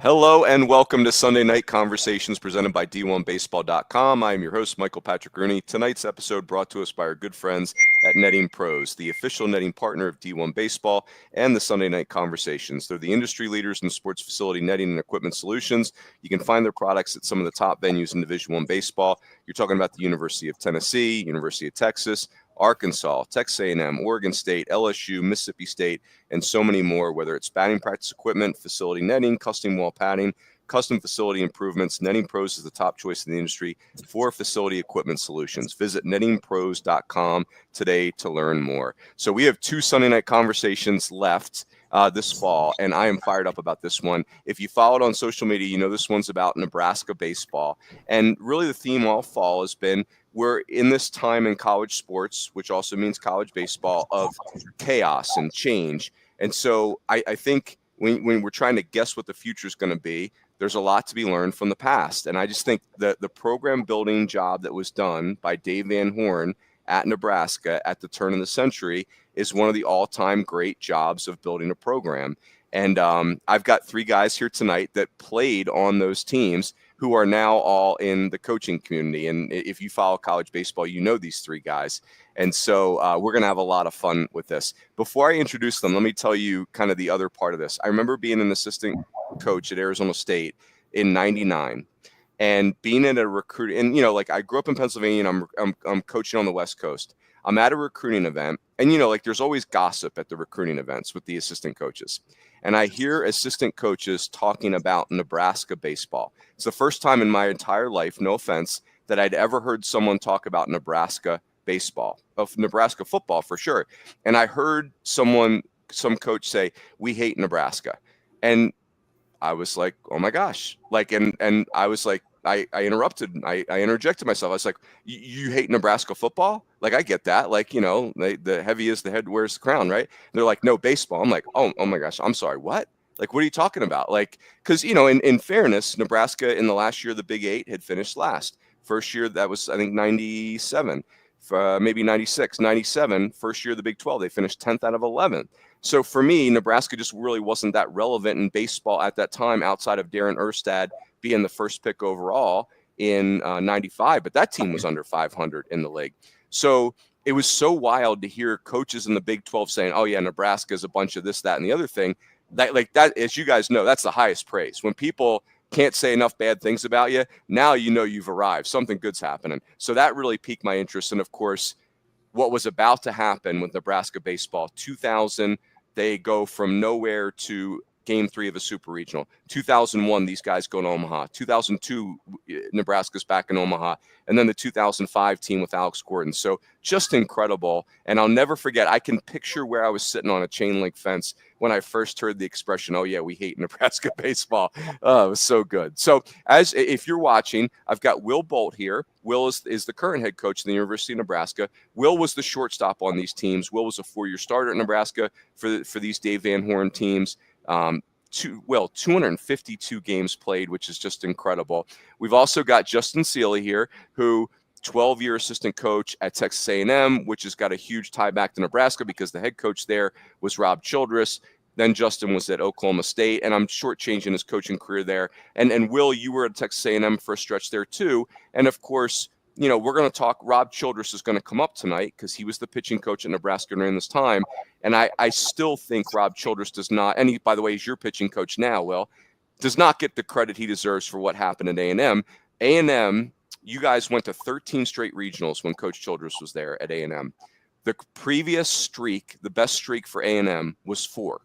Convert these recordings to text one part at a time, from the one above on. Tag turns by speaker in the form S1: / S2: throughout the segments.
S1: Hello and welcome to Sunday Night Conversations presented by D1Baseball.com. I am your host, Michael Patrick Rooney. Tonight's episode brought to us by our good friends at Netting Pros, the official netting partner of D1 Baseball and the Sunday Night Conversations. They're the industry leaders in sports facility netting and equipment solutions. You can find their products at some of the top venues in Division I baseball. You're talking about the University of Tennessee, University of Texas, Arkansas, Texas A&M, Oregon State, LSU, Mississippi State, and so many more, whether it's batting practice equipment, facility netting, custom wall padding, custom facility improvements. Netting Pros is the top choice in the industry for facility equipment solutions. Visit nettingpros.com today to learn more. So we have two Sunday night conversations left this fall, and I am fired up about this one. If you followed on social media, you know this one's about Nebraska baseball. And really the theme all fall has been we're in this time in college sports, which also means college baseball, of chaos and change. And so I think when we're trying to guess what the future is going to be, there's a lot to be learned from the past. And I just think that the program building job that was done by Dave Van Horn at Nebraska at the turn of the century is one of the all-time great jobs of building a program. And I've got three guys here tonight that played on those teams who are now all in the coaching community. And if you follow college baseball, you know these three guys. And so we're going to have a lot of fun with this. Before I introduce them, let me tell you kind of the other part of this. I remember being an assistant coach at Arizona State in '99 and being in a recruit. And, like I grew up in Pennsylvania and I'm coaching on the West Coast. I'm at a recruiting event and, there's always gossip at the recruiting events with the assistant coaches. And I hear assistant coaches talking about Nebraska baseball. It's the first time in my entire life, no offense, that I'd ever heard someone talk about Nebraska baseball, of Nebraska football for sure. And I heard some coach say, "We hate Nebraska." And I was like, oh my gosh. And I was like, I interjected myself. I was like, you hate Nebraska football? Like, I get that. Like, the heavy is the head wears the crown, right? And they're like, no, baseball. I'm like, oh my gosh, I'm sorry, what? Like, what are you talking about? Like, because, in fairness, Nebraska in the last year of the Big Eight had finished last. First year, that was, I think, 97, maybe 96, 97. First year of the Big 12, they finished 10th out of 11. So for me, Nebraska just really wasn't that relevant in baseball at that time outside of Darren Erstad being the first pick overall in 95. But that team was under 500 in the league. So it was so wild to hear coaches in the Big 12 saying, oh, yeah, Nebraska is a bunch of this, that, and the other thing. That, as you guys know, that's the highest praise. When people can't say enough bad things about you, now you've arrived. Something good's happening. So that really piqued my interest. And, of course, what was about to happen with Nebraska baseball, 2000, they go from nowhere to game 3 of a super regional. 2001, these guys go to Omaha. 2002, Nebraska's back in Omaha. And then the 2005 team with Alex Gordon. So just incredible. And I'll never forget, I can picture where I was sitting on a chain link fence when I first heard the expression, oh, yeah, we hate Nebraska baseball. Oh, it was so good. So if you're watching, I've got Will Bolt here. Will is the current head coach of the University of Nebraska. Will was the shortstop on these teams. Will was a 4-year starter at Nebraska for these Dave Van Horn teams. 252 games played, which is just incredible. We've also got Justin Seeley here, who 12-year assistant coach at Texas A&M, which has got a huge tie back to Nebraska because the head coach there was Rob Childress. Then Justin was at Oklahoma State, and I'm shortchanging his coaching career there. And Will, you were at Texas A&M for a stretch there too. And of course, we're going to talk. Rob Childress is going to come up tonight because he was the pitching coach at Nebraska during this time. And I still think Rob Childress does not, and he, by the way, he's your pitching coach now, Will, does not get the credit he deserves for what happened at A&M. A&M, you guys went to 13 straight regionals when Coach Childress was there at A&M. The previous streak, the best streak for A&M, was 4.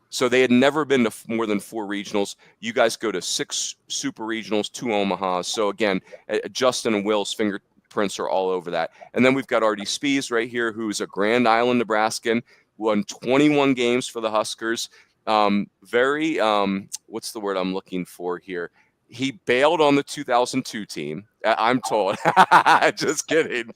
S1: So they had never been to more than 4 regionals. You guys go to 6 super regionals, 2 Omahas. So again, Justin and Will's fingerprints are all over that. And then we've got RD Spiehs right here, who's a Grand Island Nebraskan, won 21 games for the Huskers. What's the word I'm looking for here? He bailed on the 2002 team, I'm told. Just kidding.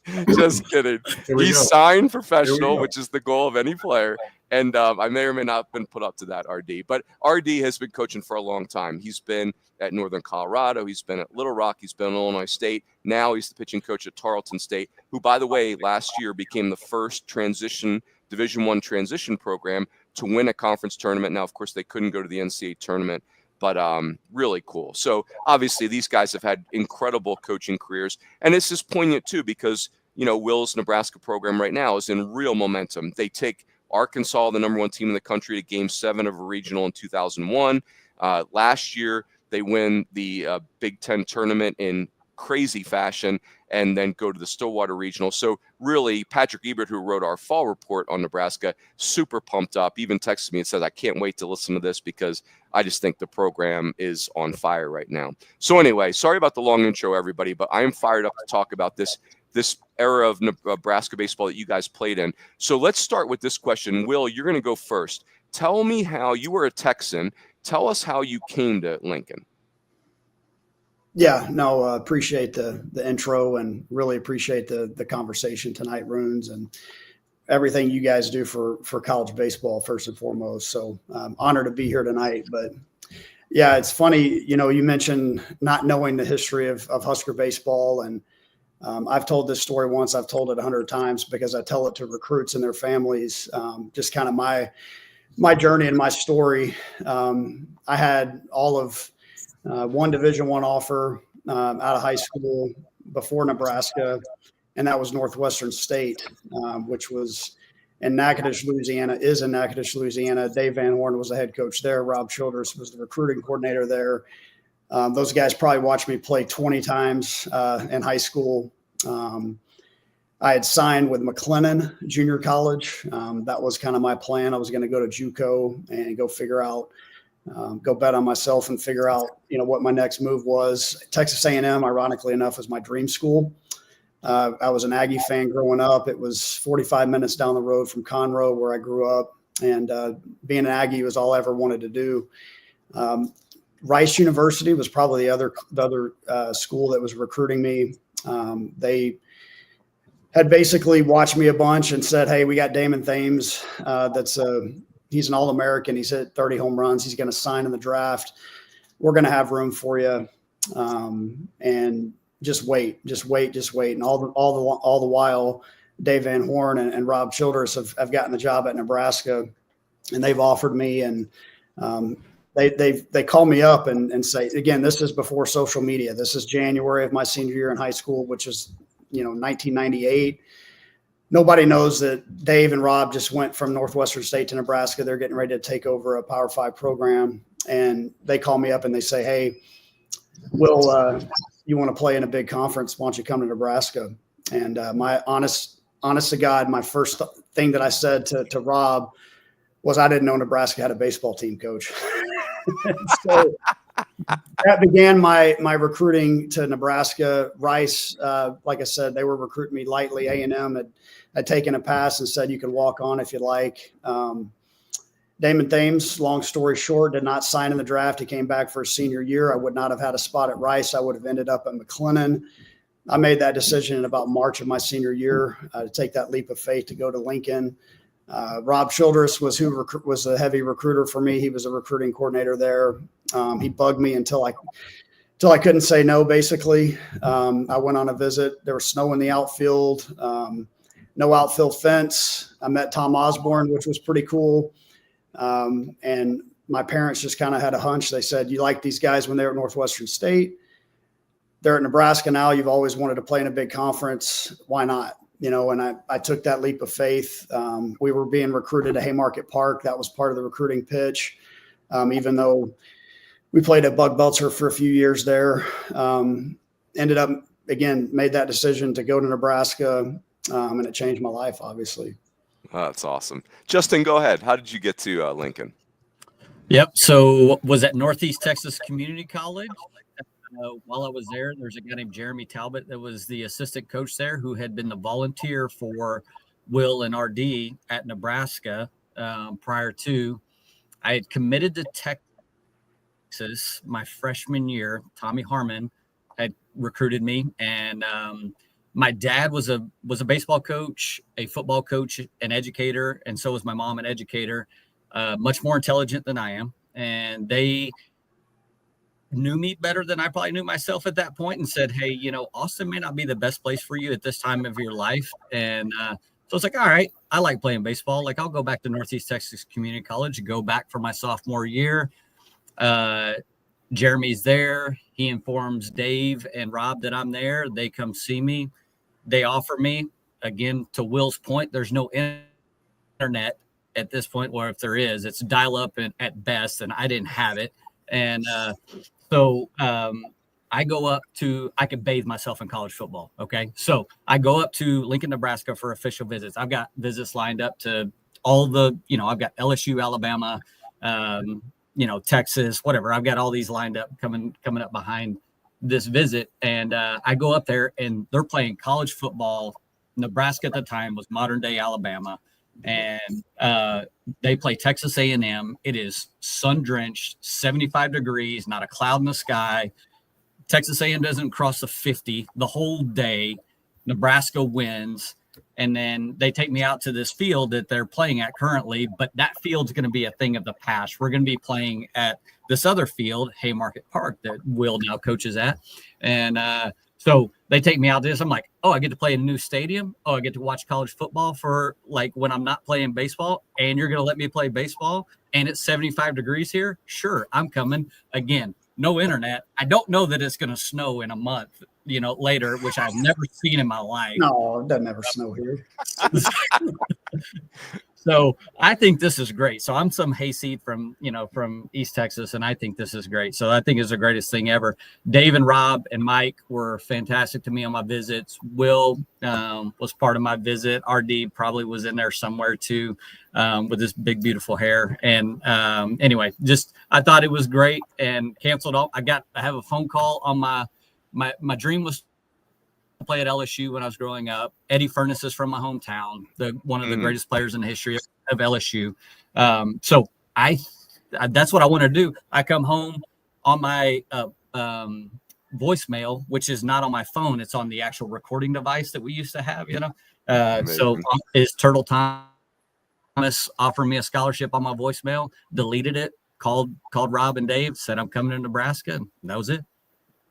S1: He's signed professional, which is the goal of any player. And I may or may not have been put up to that, RD. But RD has been coaching for a long time. He's been at Northern Colorado. He's been at Little Rock. He's been at Illinois State. Now he's the pitching coach at Tarleton State, who, by the way, last year became the first Division I transition program to win a conference tournament. Now, of course, they couldn't go to the NCAA tournament. but really cool. So obviously these guys have had incredible coaching careers, and this is poignant too because Will's Nebraska program right now is in real momentum. They take Arkansas, the number 1 team in the country, to Game 7 of a regional in 2001. Last year they win the Big Ten tournament in crazy fashion and then go to the Stillwater Regional. So really, Patrick Ebert, who wrote our fall report on Nebraska, super pumped up, even texted me and said, I can't wait to listen to this because I just think the program is on fire right now. So anyway, sorry about the long intro, everybody, but I am fired up to talk about this era of Nebraska baseball that you guys played in. So let's start with this question. Will, you're going to go first. Tell me how you were a Texan. Tell us how you came to Lincoln.
S2: Yeah, no, appreciate the intro and really appreciate the conversation tonight, Roons, and everything you guys do for college baseball first and foremost. So honored to be here tonight. But yeah, it's funny, you mentioned not knowing the history of Husker baseball. And I've told this story once, I've told it 100 times because I tell it to recruits and their families, just kind of my journey and my story. I had all of one Division I offer out of high school before Nebraska, and that was Northwestern State, which was in Natchitoches, Louisiana, is in Natchitoches, Louisiana. Dave Van Horn was the head coach there. Rob Childress was the recruiting coordinator there. Those guys probably watched me play 20 times in high school. I had signed with McLennan Junior College. That was kind of my plan. I was going to go to JUCO and go figure out go bet on myself and figure out, what my next move was. Texas A&M, ironically enough, was my dream school. I was an Aggie fan growing up. It was 45 minutes down the road from Conroe, where I grew up, and being an Aggie was all I ever wanted to do. Rice University was probably the other school that was recruiting me. They had basically watched me a bunch and said, "Hey, we got Damon Thames. He's an All-American. He's hit 30 home runs. He's going to sign in the draft. We're going to have room for you, and just wait. And all the while, Dave Van Horn and Rob Childress have gotten the job at Nebraska, and they've offered me. And they call me up and say, again, this is before social media. This is January of my senior year in high school, which is 1998. Nobody knows that Dave and Rob just went from Northwestern State to Nebraska. They're getting ready to take over a Power 5 program. And they call me up and they say, "Hey, Will, you want to play in a big conference? Why don't you come to Nebraska?" And my honest to God, my first thing that I said to Rob was, I didn't know Nebraska had a baseball team, coach. So that began my recruiting to Nebraska. Rice, like I said, they were recruiting me lightly. A&M had taken a pass and said, "You can walk on if you like." Damon Thames, long story short, did not sign in the draft. He came back for his senior year. I would not have had a spot at Rice. I would have ended up at McLennan. I made that decision in about March of my senior year to take that leap of faith to go to Lincoln. Rob Childress was the heavy recruiter for me. He was a recruiting coordinator there. He bugged me until I couldn't say no, basically. I went on a visit. There was snow in the outfield, no outfield fence. I met Tom Osborne, which was pretty cool. And my parents just kind of had a hunch. They said, "You like these guys when they were at Northwestern State. They're at Nebraska now. You've always wanted to play in a big conference. Why not?" And I took that leap of faith. We were being recruited to Haymarket Park. That was part of the recruiting pitch. Even though we played at Bug Belcher for a few years there, ended up, again, made that decision to go to Nebraska, and it changed my life, obviously.
S1: Oh, that's awesome. Justin, go ahead. How did you get to Lincoln?
S3: Yep. So was at Northeast Texas Community College. While I was there's a guy named Jeremy Talbot that was the assistant coach there, who had been the volunteer for Will and RD at Nebraska prior to. I had committed to Texas my freshman year. Tommy Harmon had recruited me, and my dad was a baseball coach, a football coach, an educator, and so was my mom, an educator, much more intelligent than I am. And they knew me better than I probably knew myself at that point and said, "Hey, Austin may not be the best place for you at this time of your life." And so it's like, all right, I like playing baseball. Like, I'll go back to Northeast Texas Community College, go back for my sophomore year. Jeremy's there. He informs Dave and Rob that I'm there. They come see me. They offer me, again, to Will's point, there's no internet at this point, or if there is, it's dial up at best, and I didn't have it. And so I go up to, I could bathe myself in college football. Okay. So I go up to Lincoln, Nebraska for official visits. I've got visits lined up to all the, I've got LSU, Alabama, Texas, whatever. I've got all these lined up coming up behind this visit. And I go up there and they're playing college football. Nebraska at the time was modern day Alabama. And they play Texas A&M. It is sun drenched, 75 degrees, not a cloud in the sky. Texas A&M doesn't cross the 50 the whole day. Nebraska wins. And then they take me out to this field that they're playing at currently, but that field's going to be a thing of the past. We're going to be playing at this other field, Haymarket Park, that Will now coaches at. And so they take me out to this. I'm like, oh, I get to play in a new stadium. Oh, I get to watch college football for like when I'm not playing baseball, and you're going to let me play baseball, and it's 75 degrees here? Sure, I'm coming. Again, no internet. I don't know that it's going to snow in a month, later, which I've never seen in my life.
S2: No, it doesn't ever snow here.
S3: So I think this is great. So I'm some hayseed from East Texas, and I think this is great. So I think it's the greatest thing ever. Dave and Rob and Mike were fantastic to me on my visits. Will was part of my visit. RD probably was in there somewhere too, with this big, beautiful hair. And anyway, I thought it was great and canceled off. I have a phone call on my dream was to play at LSU when I was growing up. Eddie Furness is from my hometown, one of the greatest players in the history of LSU. So that's what I want to do. I come home on my voicemail, which is not on my phone. It's on the actual recording device that we used to have, So is Turtle Thomas offered me a scholarship on my voicemail, deleted it, called Rob and Dave, said I'm coming to Nebraska, and that was it.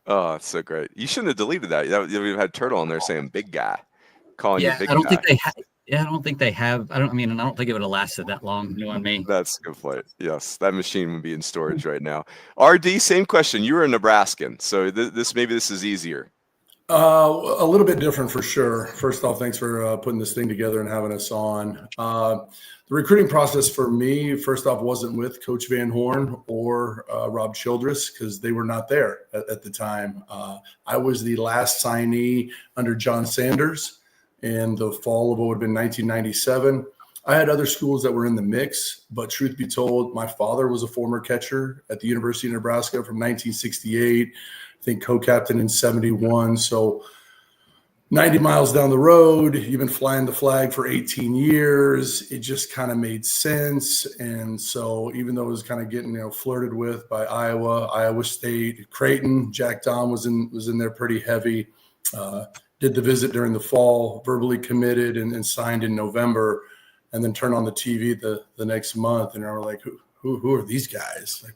S1: Oh, that's so great. You shouldn't have deleted that. We've had Turtle on there saying big guy, calling you big guy.
S3: I don't think they have. Yeah, I don't think they have. I don't think it would have lasted that long. You know what I mean?
S1: That's a good point. Yes, that machine would be in storage right now. RD, same question. You were a Nebraskan, so this is easier.
S4: A little bit different for sure. First off, thanks for putting this thing together and having us on. The recruiting process for me, first off, wasn't with Coach Van Horn or Rob Childress because they were not there at the time. I was the last signee under John Sanders in the fall of what would have been 1997. I had other schools that were in the mix, but truth be told, my father was a former catcher at the University of Nebraska from 1968. I think co-captain in 71. So 90 miles down the road, you've been flying the flag for 18 years. It just kind of made sense. And so even though it was kind of getting, flirted with by Iowa State, Creighton, Jack Dom was in there pretty heavy. Did the visit during the fall, verbally committed and signed in November, and then turned on the TV the next month. And I was like, who are these guys? Like,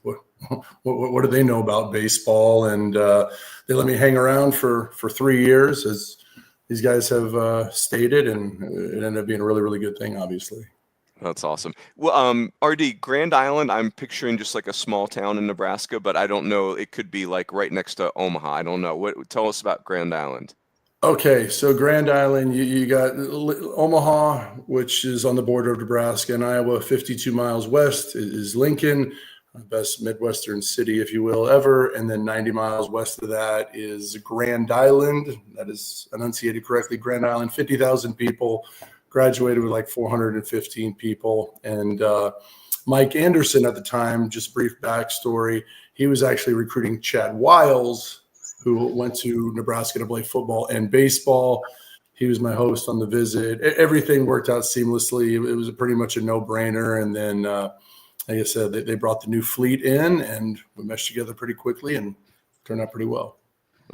S4: what do they know about baseball? And they let me hang around for 3 years, as these guys have stated, and it ended up being a really, really good thing, obviously.
S1: That's awesome. Well, RD, Grand Island, I'm picturing just like a small town in Nebraska, but I don't know. It could be like right next to Omaha. I don't know. Tell us about Grand Island.
S4: Okay, so Grand Island, you got Omaha, which is on the border of Nebraska and Iowa. 52 miles west is Lincoln, best Midwestern city, if you will, ever. And then 90 miles west of that is Grand Island. That is enunciated correctly. Grand Island, 50,000 people, graduated with like 415 people. And Mike Anderson at the time, just brief backstory, he was actually recruiting Chad Wiles, who went to Nebraska to play football and baseball. He was my host on the visit. Everything worked out seamlessly. It was pretty much a no-brainer. And then, like I said, they brought the new fleet in, and we meshed together pretty quickly and turned out pretty well.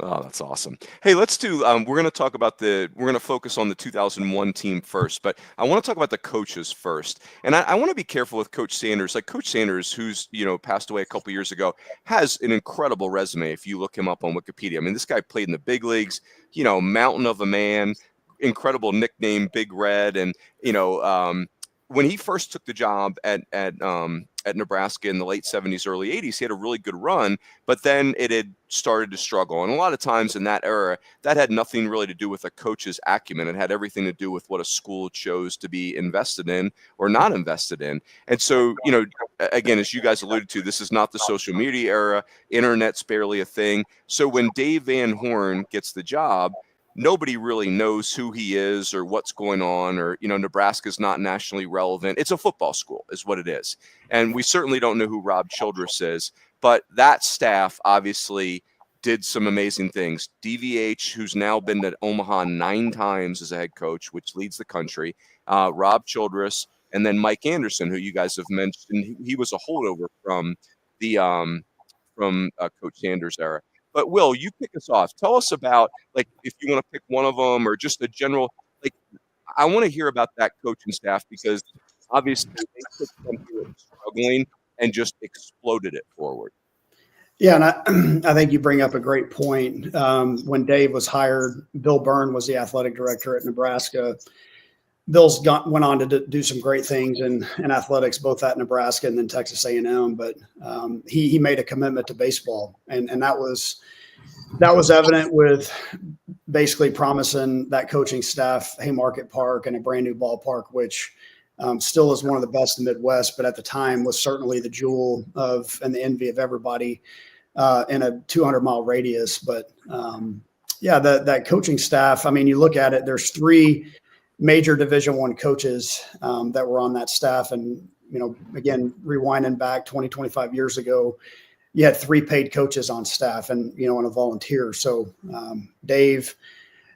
S1: Oh, that's awesome. Hey, let's do, we're going to talk about we're going to focus on the 2001 team first, but I want to talk about the coaches first. And I want to be careful with Coach Sanders. Like Coach Sanders, who's, passed away a couple years ago, has an incredible resume if you look him up on Wikipedia. I mean, this guy played in the big leagues, mountain of a man, incredible nickname, Big Red. And, when he first took the job at Nebraska in the late 70s, early 80s, he had a really good run, but then it had started to struggle. And a lot of times in that era, that had nothing really to do with a coach's acumen. It had everything to do with what a school chose to be invested in or not invested in. And so, again, as you guys alluded to, this is not the social media era. Internet's barely a thing. So when Dave Van Horn gets the job, nobody really knows who he is or what's going on, or, Nebraska's not nationally relevant. It's a football school is what it is. And we certainly don't know who Rob Childress is, but that staff obviously did some amazing things. DVH, who's now been to Omaha 9 times as a head coach, which leads the country, Rob Childress, and then Mike Anderson, who you guys have mentioned. He was a holdover from the Coach Sanders era. But Will, you kick us off. Tell us about, like, if you want to pick one of them or just a general, like, I want to hear about that coaching staff, because obviously they took something that was struggling and just exploded it forward.
S2: Yeah, and I think you bring up a great point. When Dave was hired, Bill Byrne was the athletic director at Nebraska. Bill's went on to do some great things in athletics, both at Nebraska and then Texas A&M. But he made a commitment to baseball, and that was evident with basically promising that coaching staff Haymarket Park and a brand new ballpark, which still is one of the best in the Midwest, but at the time was certainly the jewel of and the envy of everybody in a 200-mile radius. But that coaching staff. I mean, you look at it. There's 3 major Division I coaches that were on that staff. And, again, rewinding back 20, 25 years ago, you had 3 paid coaches on staff and, and a volunteer. So Dave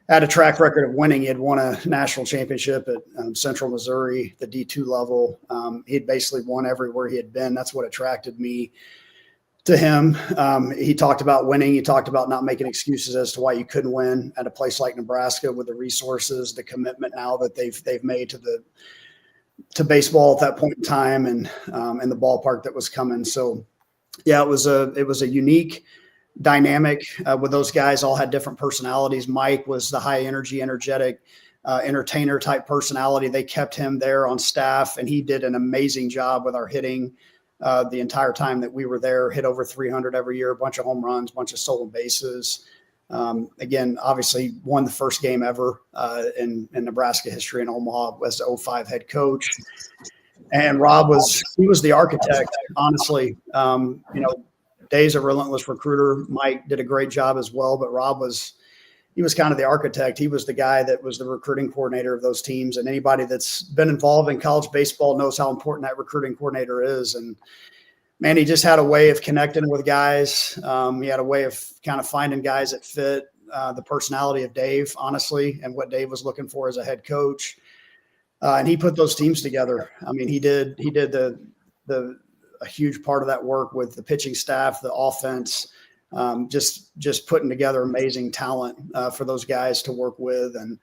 S2: had a track record of winning. He had won a national championship at Central Missouri, the D2 level. He'd basically won everywhere he had been. That's what attracted me to him. He talked about winning. He talked about not making excuses as to why you couldn't win at a place like Nebraska with the resources, the commitment now that they've made to baseball at that point in time, and the ballpark that was coming. So, yeah, it was a unique dynamic with those guys. All had different personalities. Mike was the high energy, energetic, entertainer type personality. They kept him there on staff, and he did an amazing job with our hitting. The entire time that we were there, hit over 300 every year, a bunch of home runs, a bunch of stolen bases. Again, obviously won the first game ever in Nebraska history in Omaha as the 05 head coach. And Rob was the architect, honestly. Dave's a relentless recruiter. Mike did a great job as well, but Rob was kind of the architect. He was the guy that was the recruiting coordinator of those teams. And anybody that's been involved in college baseball knows how important that recruiting coordinator is. And man, he just had a way of connecting with guys. He had a way of kind of finding guys that fit the personality of Dave, honestly, and what Dave was looking for as a head coach. And he put those teams together. I mean, he did a huge part of that work with the pitching staff, the offense, just putting together amazing talent for those guys to work with. And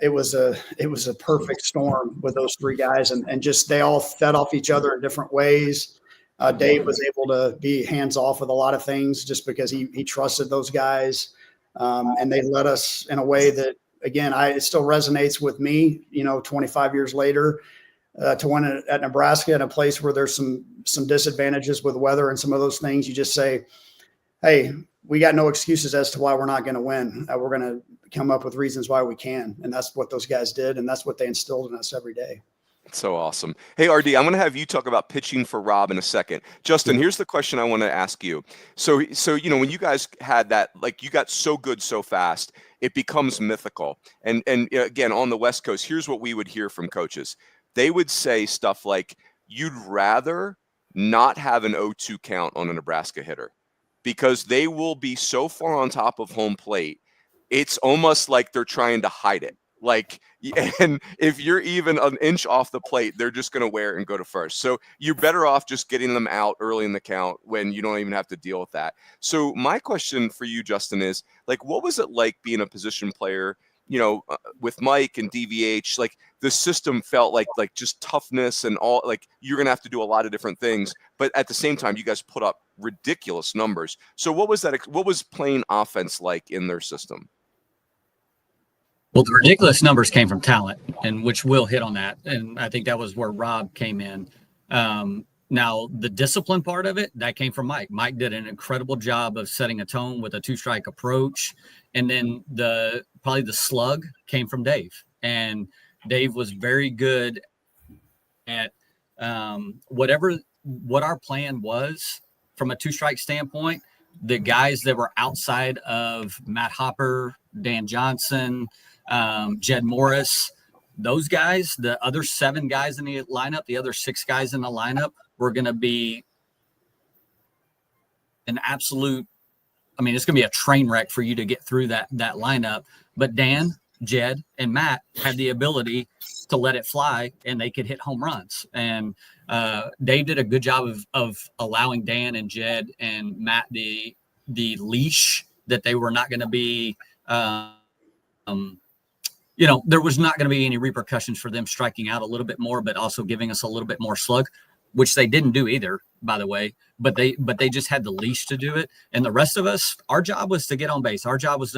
S2: it was a perfect storm with those 3 guys, and just they all fed off each other in different ways. Dave was able to be hands off with a lot of things just because he trusted those guys, and they led us in a way that, again, it still resonates with me, 25 years later, to win at Nebraska in a place where there's some disadvantages with weather and some of those things. You just say, hey, we got no excuses as to why we're not going to win. We're going to come up with reasons why we can. And that's what those guys did. And that's what they instilled in us every day.
S1: So awesome. Hey, RD, I'm going to have you talk about pitching for Rob in a second. Justin, here's the question I want to ask you. So, when you guys had that, like, you got so good so fast, it becomes mythical. And again, on the West Coast, here's what we would hear from coaches. They would say stuff like, you'd rather not have an 0-2 count on a Nebraska hitter because they will be so far on top of home plate. It's almost like they're trying to hide it. Like, and if you're even an inch off the plate, they're just going to wear it and go to first. So you're better off just getting them out early in the count when you don't even have to deal with that. So my question for you, Justin, is, like, what was it like being a position player, with Mike and DVH? Like, the system felt like just toughness and all, like, you're going to have to do a lot of different things. But at the same time, you guys put up ridiculous numbers. So what was playing offense like in their system?
S3: Well, the ridiculous numbers came from talent, and which we'll hit on that. And I think that was where Rob came in. Now, the discipline part of it, that came from Mike. Mike did an incredible job of setting a tone with a two-strike approach. And then probably the slug came from Dave. And Dave was very good at what our plan was from a two-strike standpoint. The guys that were outside of Matt Hopper, Dan Johnson, Jed Morris, those guys, the other 7 guys in the lineup, the other 6 guys in the lineup were going to be an absolute, I mean, it's going to be a train wreck for you to get through that lineup. But Dan, Jed, and Matt had the ability to let it fly, and they could hit home runs. And Dave did a good job of allowing Dan and Jed and Matt the leash that they were not going to be there was not going to be any repercussions for them striking out a little bit more, but also giving us a little bit more slug, which they didn't do either, by the way. But they just had the leash to do it. And the rest of us, our job was to get on base. Our job was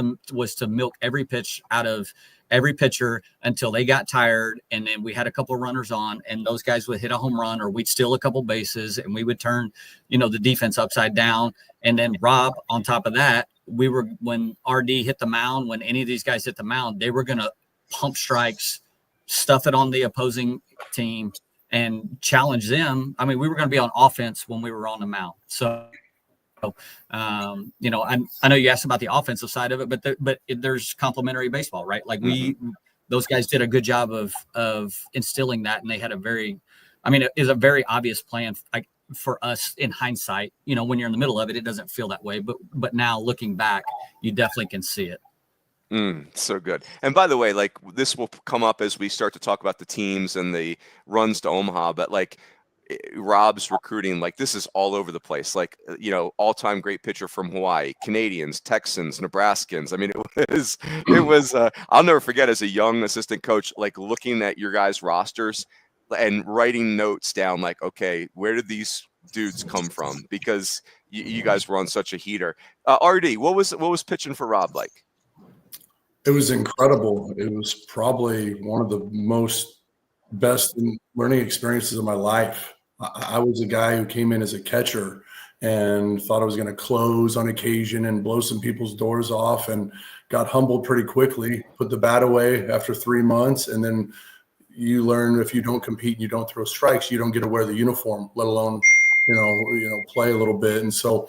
S3: to milk every pitch out of every pitcher until they got tired. And then we had a couple of runners on, and those guys would hit a home run, or we'd steal a couple bases, and we would turn, the defense upside down. And then Rob, on top of that, when RD hit the mound, when any of these guys hit the mound, they were going to pump strikes, stuff it on the opposing team, and challenge them. I mean, we were going to be on offense when we were on the mound. So, I know you asked about the offensive side of it, but there's complementary baseball, right? Like those guys did a good job of instilling that, and they had it is a very obvious plan. Like for us in hindsight, when you're in the middle of it, it doesn't feel that way. But now looking back, you definitely can see it.
S1: So good. And by the way, like this will come up as we start to talk about the teams and the runs to Omaha, but like Rob's recruiting, like this is all over the place. Like, all-time great pitcher from Hawaii, Canadians, Texans, Nebraskans. I mean, it was, I'll never forget as a young assistant coach, like looking at your guys' rosters and writing notes down, like, okay, where did these dudes come from? Because you guys were on such a heater. RD, what was pitching for Rob like?
S4: It was incredible. It was probably one of the best learning experiences of my life. I was a guy who came in as a catcher and thought I was going to close on occasion and blow some people's doors off, and got humbled pretty quickly, put the bat away after 3 months. And then you learn if you don't compete and you don't throw strikes, you don't get to wear the uniform, let alone, play a little bit. And so,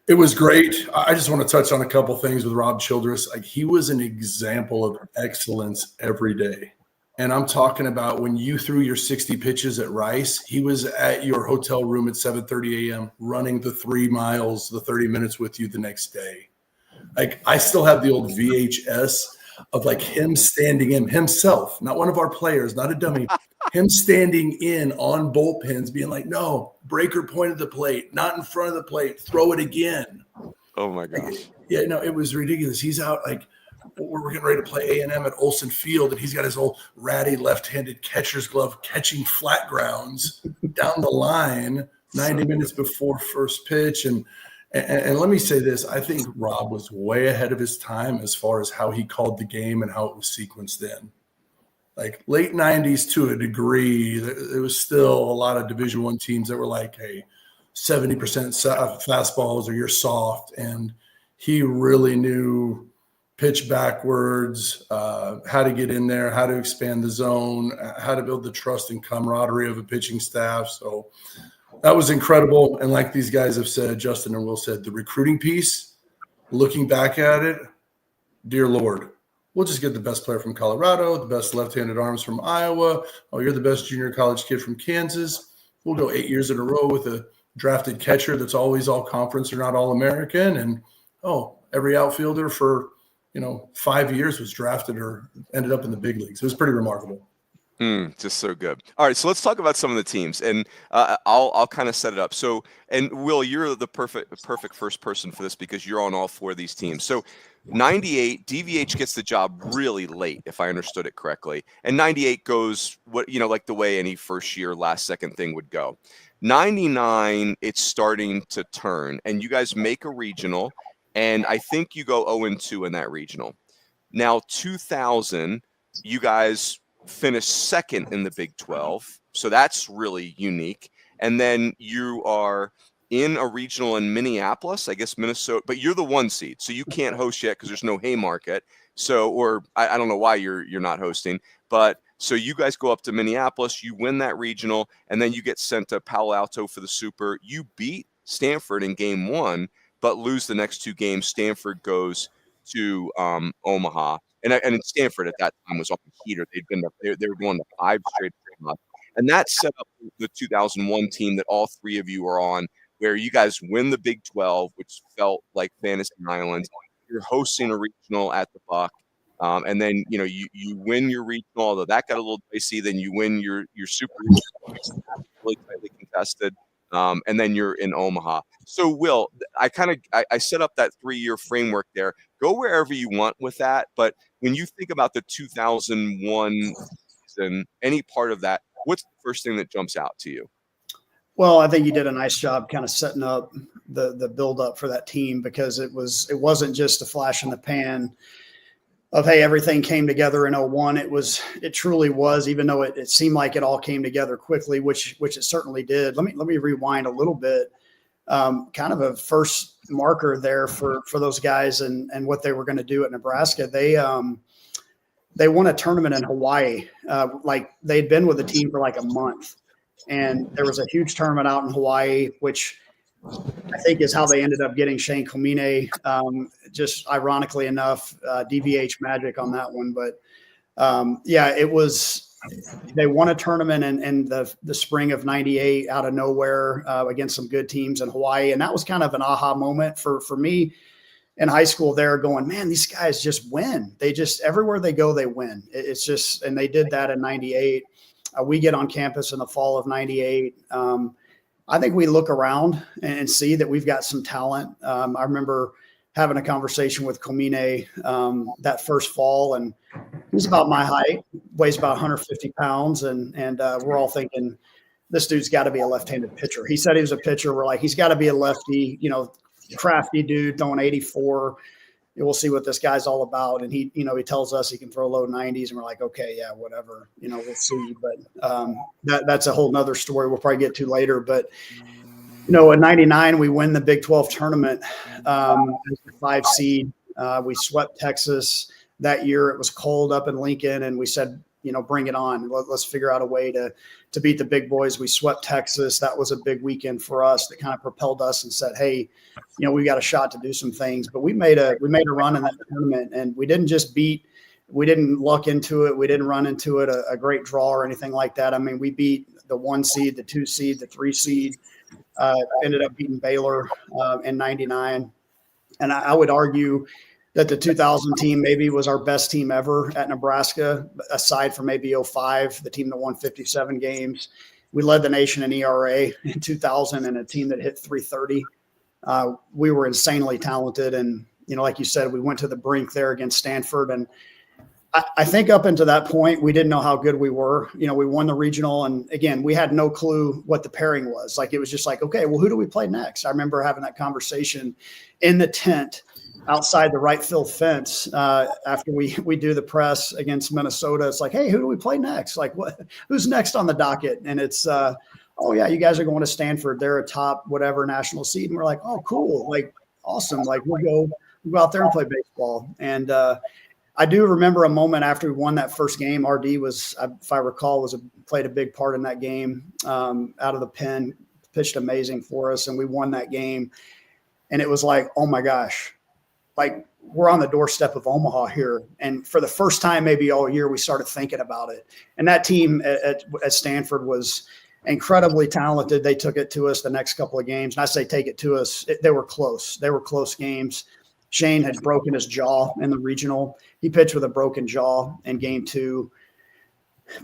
S4: it was great. I just want to touch on a couple things with Rob Childress. Like, he was an example of excellence every day. And I'm talking about when you threw your 60 pitches at Rice, he was at your hotel room at 7:30 a.m. running the 3 miles, the 30 minutes with you the next day. Like, I still have the old VHS of like him standing in himself, not one of our players, not a dummy, him standing in on bullpens being like, no, breaker point of the plate, not in front of the plate, throw it again.
S1: Oh my gosh.
S4: It was ridiculous. He's out, like, we're getting ready to play A&M at Olsen Field, and he's got his old ratty left-handed catcher's glove catching flat grounds down the line 90 minutes before first pitch. And let me say this, I think Rob was way ahead of his time as far as how he called the game and how it was sequenced in. Like late 90s to a degree, there was still a lot of Division I teams that were like, hey, 70% fastballs or you're soft. And he really knew pitch backwards, how to get in there, how to expand the zone, how to build the trust and camaraderie of a pitching staff. So that was incredible. And like these guys have said, Justin and Will said, the recruiting piece, looking back at it, dear Lord, we'll just get the best player from Colorado, the best left-handed arms from Iowa. Oh, you're the best junior college kid from Kansas. We'll go 8 years in a row with a drafted catcher that's always all conference or not all American. And, every outfielder for, 5 years was drafted or ended up in the big leagues. It was pretty remarkable.
S1: Just so good. All right, so let's talk about some of the teams, and I'll kind of set it up. So, and Will, you're the perfect first person for this because you're on all 4 of these teams. So, 98 DVH gets the job really late, if I understood it correctly, and 98 goes like the way any first year, last second thing would go. 99, it's starting to turn, and you guys make a regional, and I think you go 0-2 in that regional. Now, 2000, you guys finished second in the Big 12. So that's really unique. And then you are in a regional in Minneapolis, I guess Minnesota, but you're the 1 seed. So you can't host yet because there's no Haymarket. So, or I don't know why you're not hosting, but so you guys go up to Minneapolis, you win that regional, and then you get sent to Palo Alto for the Super. You beat Stanford in game 1, but lose the next 2 games. Stanford goes to Omaha, and Stanford at that time was on the heater. They were going to 5 straight months, and that set up the 2001 team that all 3 of you are on, where you guys win the Big 12, which felt like Fantasy Island. You're hosting a regional at the Buck. And then, you win your regional, although that got a little dicey. Then you win your super regional, really tightly contested. And then you're in Omaha. So, Will, I set up that 3-year framework there. Go wherever you want with that. But when you think about the 2001 season, any part of that, what's the first thing that jumps out to you?
S2: Well, I think you did a nice job kind of setting up the build up for that team, because it wasn't just a flash in the pan of, hey, everything came together in 01. It truly was, even though it seemed like it all came together quickly, which it certainly did. Let me rewind a little bit. Kind of a first marker there for those guys and what they were going to do at Nebraska. They won a tournament in Hawaii. Like they'd been with the team for like a month, and there was a huge tournament out in Hawaii, which I think is how they ended up getting Shane Komine. Just ironically enough, DVH magic on that one. But it was, they won a tournament in the spring of '98 out of nowhere against some good teams in Hawaii. And that was kind of an aha moment for me in high school there, going, man, these guys just win. They just, everywhere they go, they win. It's just, and they did that in '98. We get on campus in the fall of '98. I think we look around and see that we've got some talent. I remember having a conversation with Komine that first fall, and he's about my height, weighs about 150 pounds. And we're all thinking, this dude's got to be a left-handed pitcher. He said he was a pitcher. We're like, he's got to be a lefty, crafty dude throwing 84. We'll see what this guy's all about. And he tells us he can throw low 90s, and we're like, okay, yeah, whatever, we'll see. But that's a whole nother story we'll probably get to later. But, in '99, we win the Big 12 tournament as the 5 seed. We swept Texas that year. It was cold up in Lincoln, and we said, bring it on. Let's figure out a way to beat the big boys. We swept Texas. That was a big weekend for us that kind of propelled us and said, hey, we got a shot to do some things. But we made a run in that tournament, and we didn't just we didn't luck into it. We didn't run into it a great draw or anything like that. I mean, we beat the 1 seed, the 2 seed, the 3 seed, ended up beating Baylor in '99. And I would argue that the 2000 team maybe was our best team ever at Nebraska, aside from maybe 05, the team that won 57 games. We led the nation in ERA in 2000, and a team that hit 330. We were insanely talented. And, like you said, we went to the brink there against Stanford. And I think up until that point, we didn't know how good we were. We won the regional. And again, we had no clue what the pairing was. Like, it was just like, okay, well, who do we play next? I remember having that conversation in the tent outside the right field fence after we do the press against Minnesota. It's like, hey, who do we play next? Like, who's next on the docket? And it's, oh yeah, you guys are going to Stanford. They're a top whatever national seed. And we're like, oh, cool. Like, awesome. Like, we'll go out there and play baseball. And I do remember a moment after we won that first game. RD was, if I recall, played a big part in that game out of the pen, pitched amazing for us. And we won that game. And it was like, oh my gosh, like, we're on the doorstep of Omaha here. And for the first time, maybe all year, we started thinking about it. And that team at Stanford was incredibly talented. They took it to us the next couple of games. And I say take it to us. They were close. They were close games. Shane had broken his jaw in the regional. He pitched with a broken jaw in game 2.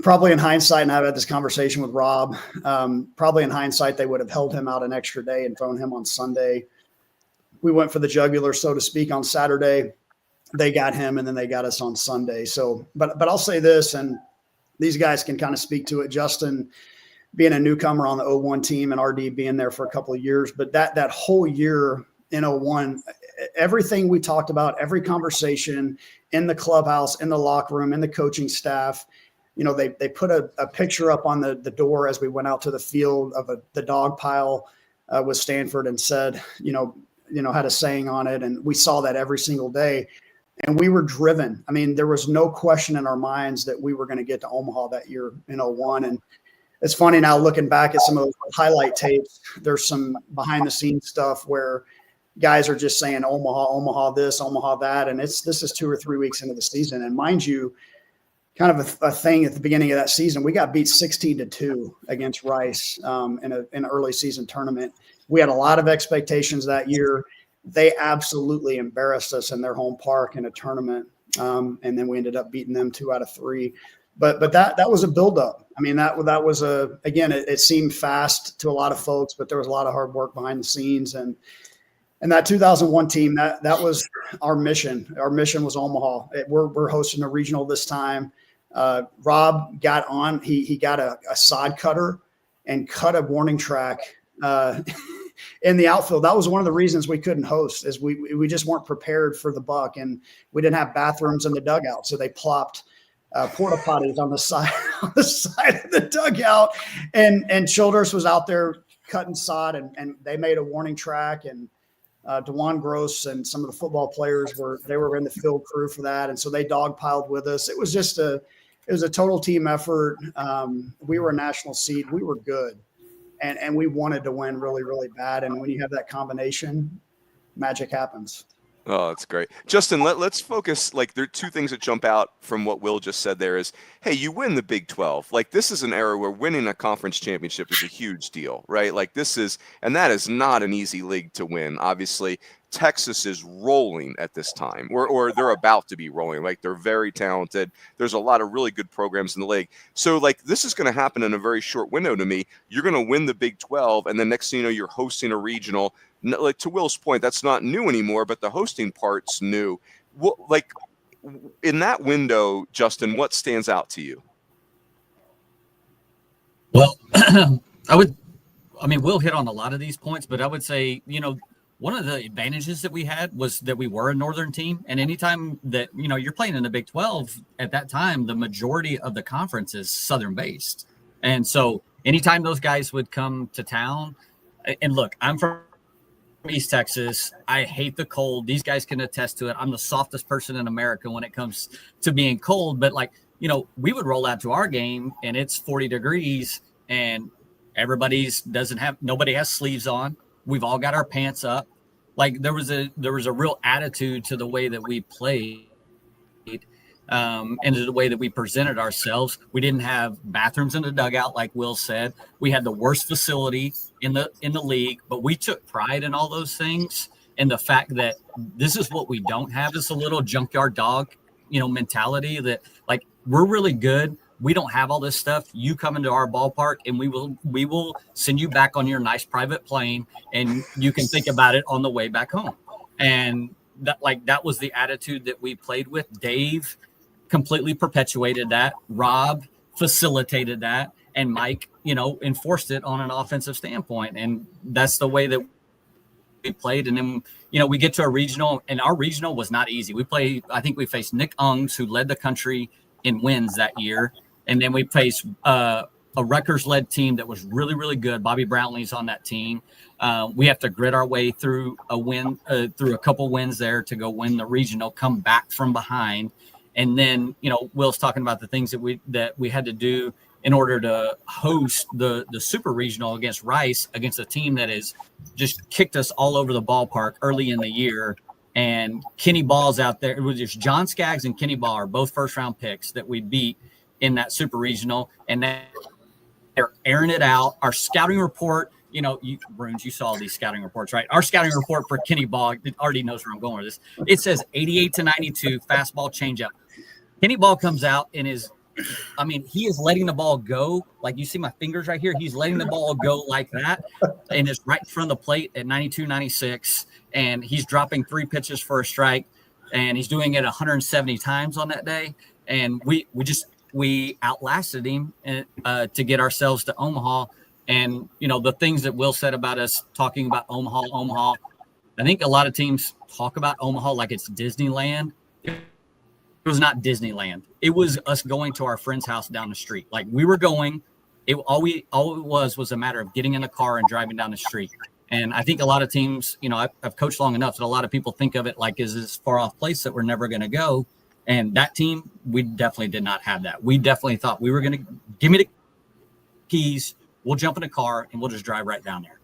S2: Probably in hindsight, and I've had this conversation with Rob, probably in hindsight, they would have held him out an extra day and thrown him on Sunday. We went for the jugular, so to speak, on Saturday. They got him, and then they got us on Sunday. So, but I'll say this, and these guys can kind of speak to it. Justin being a newcomer on the 01 team and RD being there for a couple of years, but that whole year in 01, everything we talked about, every conversation in the clubhouse, in the locker room, in the coaching staff, they put a picture up on the door as we went out to the field of the dog pile with Stanford and said, had a saying on it. And we saw that every single day. And we were driven. I mean, there was no question in our minds that we were going to get to Omaha that year in 2001. And it's funny now looking back at some of those highlight tapes, there's some behind the scenes stuff where guys are just saying Omaha this, Omaha that. And this is 2 or 3 weeks into the season. And mind you, kind of a thing at the beginning of that season, we got beat 16-2 against Rice in an early season tournament. We had a lot of expectations that year. They absolutely embarrassed us in their home park in a tournament. And then we ended up beating them 2 out of 3. But that was a buildup. I mean, that was again, it seemed fast to a lot of folks, but there was a lot of hard work behind the scenes. And that 2001 team, that was our mission. Our mission was Omaha. We're hosting a regional this time. Rob got on. He got a sod cutter and cut a warning track in the outfield. That was one of the reasons we couldn't host, is we just weren't prepared for the buck, and we didn't have bathrooms in the dugout, so they plopped porta potties on the side of the dugout, and Childress was out there cutting sod, and they made a warning track, and DeJuan Gross and some of the football players were in the field crew for that, and so they dogpiled with us. It was just a total team effort. We were a national seed. We were good. And we wanted to win really, really bad. And when you have that combination, magic happens.
S1: Oh, that's great. Justin, let's focus. Like, there are 2 things that jump out from what Will just said there is, hey, you win the Big 12. Like, this is an era where winning a conference championship is a huge deal, right? Like, and that is not an easy league to win. Obviously, Texas is rolling at this time, or they're about to be rolling. Like, they're very talented. There's a lot of really good programs in the league. So, like, this is going to happen in a very short window to me. You're going to win the Big 12, and then next thing you know, you're hosting a regional. Like, to Will's point, that's not new anymore, but the hosting part's new. Like, in that window, Justin, what stands out to you?
S3: Well, Will hit on a lot of these points, but I would say, one of the advantages that we had was that we were a northern team. And anytime that, you're playing in the Big 12 at that time, the majority of the conference is southern based. And so anytime those guys would come to town, and look, I'm from East Texas. I hate the cold. These guys can attest to it. I'm the softest person in America when it comes to being cold. But we would roll out to our game and it's 40 degrees and nobody has sleeves on. We've all got our pants up. Like, there was a real attitude to the way that we played, and to the way that we presented ourselves. We didn't have bathrooms in the dugout, like Will said. We had the worst facility in the league, but we took pride in all those things. And the fact that this is what we don't have is a little junkyard dog, mentality that, like, we're really good. We don't have all this stuff. You come into our ballpark and we will send you back on your nice private plane and you can think about it on the way back home. And that was the attitude that we played with. Dave completely perpetuated that. Rob facilitated that. And Mike, enforced it on an offensive standpoint. And that's the way that we played. And then, we get to a regional, and our regional was not easy. I think we faced Nick Ungs, who led the country in wins that year. And then we faced a Rutgers-led team that was really, really good. Bobby Brownlee's on that team. We have to grit our way through through a couple wins there to go win the regional, come back from behind. And then, Will's talking about the things that we had to do in order to host the super regional against Rice, against a team that has just kicked us all over the ballpark early in the year. And Kenny Ball's out there. It was just John Skaggs and Kenny Ball are both first-round picks that we beat in that super regional, and they're airing it out. Our scouting report, Roons, you saw these scouting reports, right? Our scouting report for Kenny Ball, it already knows where I'm going with this. It says 88-92 fastball changeup. Kenny Ball comes out and he is letting the ball go. Like, you see my fingers right here. He's letting the ball go like that, and it's right in front of the plate at 92-96, and he's dropping 3 pitches for a strike, and he's doing it 170 times on that day. And we outlasted him to get ourselves to Omaha. And, the things that Will said about us talking about Omaha, I think a lot of teams talk about Omaha like it's Disneyland. It was not Disneyland. It was us going to our friend's house down the street. Like we were going, all it was a matter of getting in a car and driving down the street. And I think a lot of teams, I've coached long enough that a lot of people think of it like is this far off place that we're never going to go. And that team, we definitely did not have that. We definitely thought we were going to give me the keys. We'll jump in a car and we'll just drive right down there.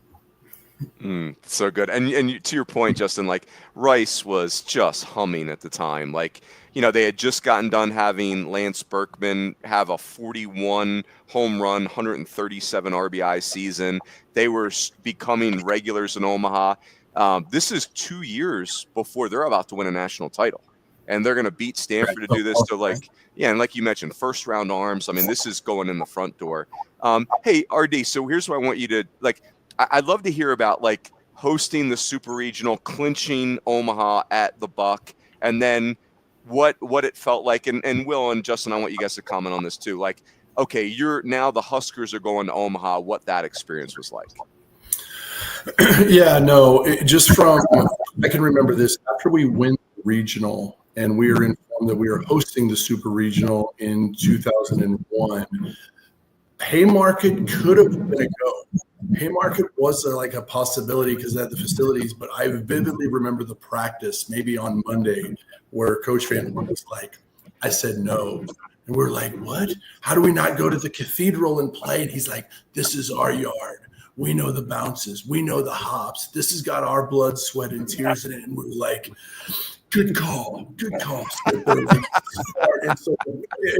S1: So good. And to your point, Justin, like Rice was just humming at the time. Like, they had just gotten done having Lance Berkman have a 41 home run, 137 RBI season. They were becoming regulars in Omaha. This is 2 years before they're about to win a national title. And they're going to beat Stanford to do this. So, and like you mentioned, first round arms. I mean, this is going in the front door. Hey, RD, so here's what I want you to, I'd love to hear about, hosting the Super Regional, clinching Omaha at the Buck, and then what it felt like. And Will and Justin, I want you guys to comment on this too. Okay, now the Huskers are going to Omaha, what that experience was like.
S4: Yeah, no, I can remember this after we win the regional and we were informed that we were hosting the Super Regional in 2001. Haymarket could have been a go. Haymarket was a possibility because they had the facilities, but I vividly remember the practice maybe on Monday where Coach Van Horn was like, I said no. And we're like, what? How do we not go to the Cathedral and play? And he's like, this is our yard. We know the bounces. We know the hops. This has got our blood, sweat, and tears in it. And we're like, good call. And so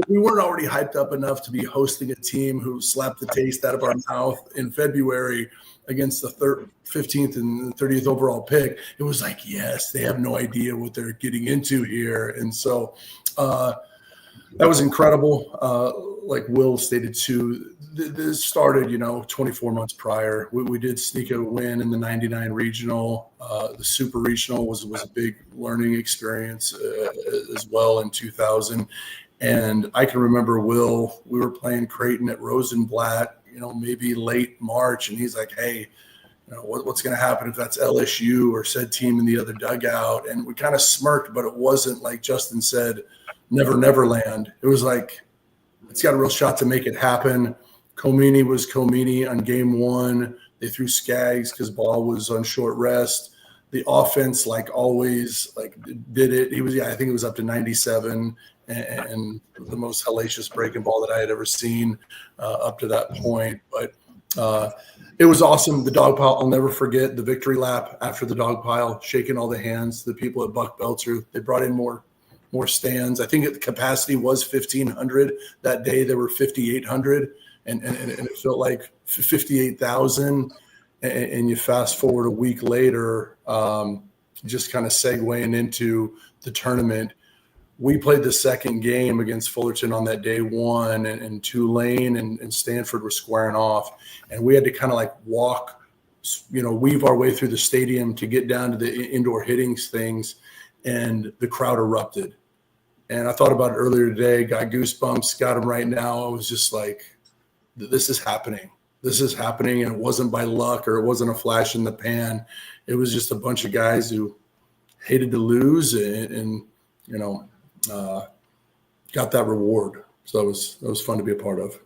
S4: we weren't already hyped up enough to be hosting a team who slapped the taste out of our mouth in February against the 15th and 30th overall pick. It was like, yes, they have no idea what they're getting into here. And so that was incredible. Like Will stated too, this started, 24 months prior. We did sneak a win in the 99 regional. The Super Regional was a big learning experience as well in 2000. And I can remember, Will, we were playing Creighton at Rosenblatt, maybe late March. And he's like, hey, what's going to happen if that's LSU or said team in the other dugout? And we kind of smirked, but it wasn't like Justin said, Neverland. It was like, it's got a real shot to make it happen. Comini was Comini on game one. They threw Skaggs because Ball was on short rest. The offense, like always, did it. I think it was up to 97 and the most hellacious breaking ball that I had ever seen up to that point. But it was awesome. The dog pile, I'll never forget the victory lap after the dog pile, shaking all the hands. The people at Buck Belzer, they brought in more stands. I think the capacity was 1,500. That day there were 5,800, and it felt like 58,000. And you fast forward a week later, just kind of segueing into the tournament. We played the second game against Fullerton on that day one, and Tulane and Stanford were squaring off, and we had to kind of walk, weave our way through the stadium to get down to the indoor hitting things. And the crowd erupted. And I thought about it earlier today, got goosebumps, got them right now. I was just like, this is happening. This is happening. And it wasn't by luck or it wasn't a flash in the pan. It was just a bunch of guys who hated to lose and got that reward. So that was fun to be a part of.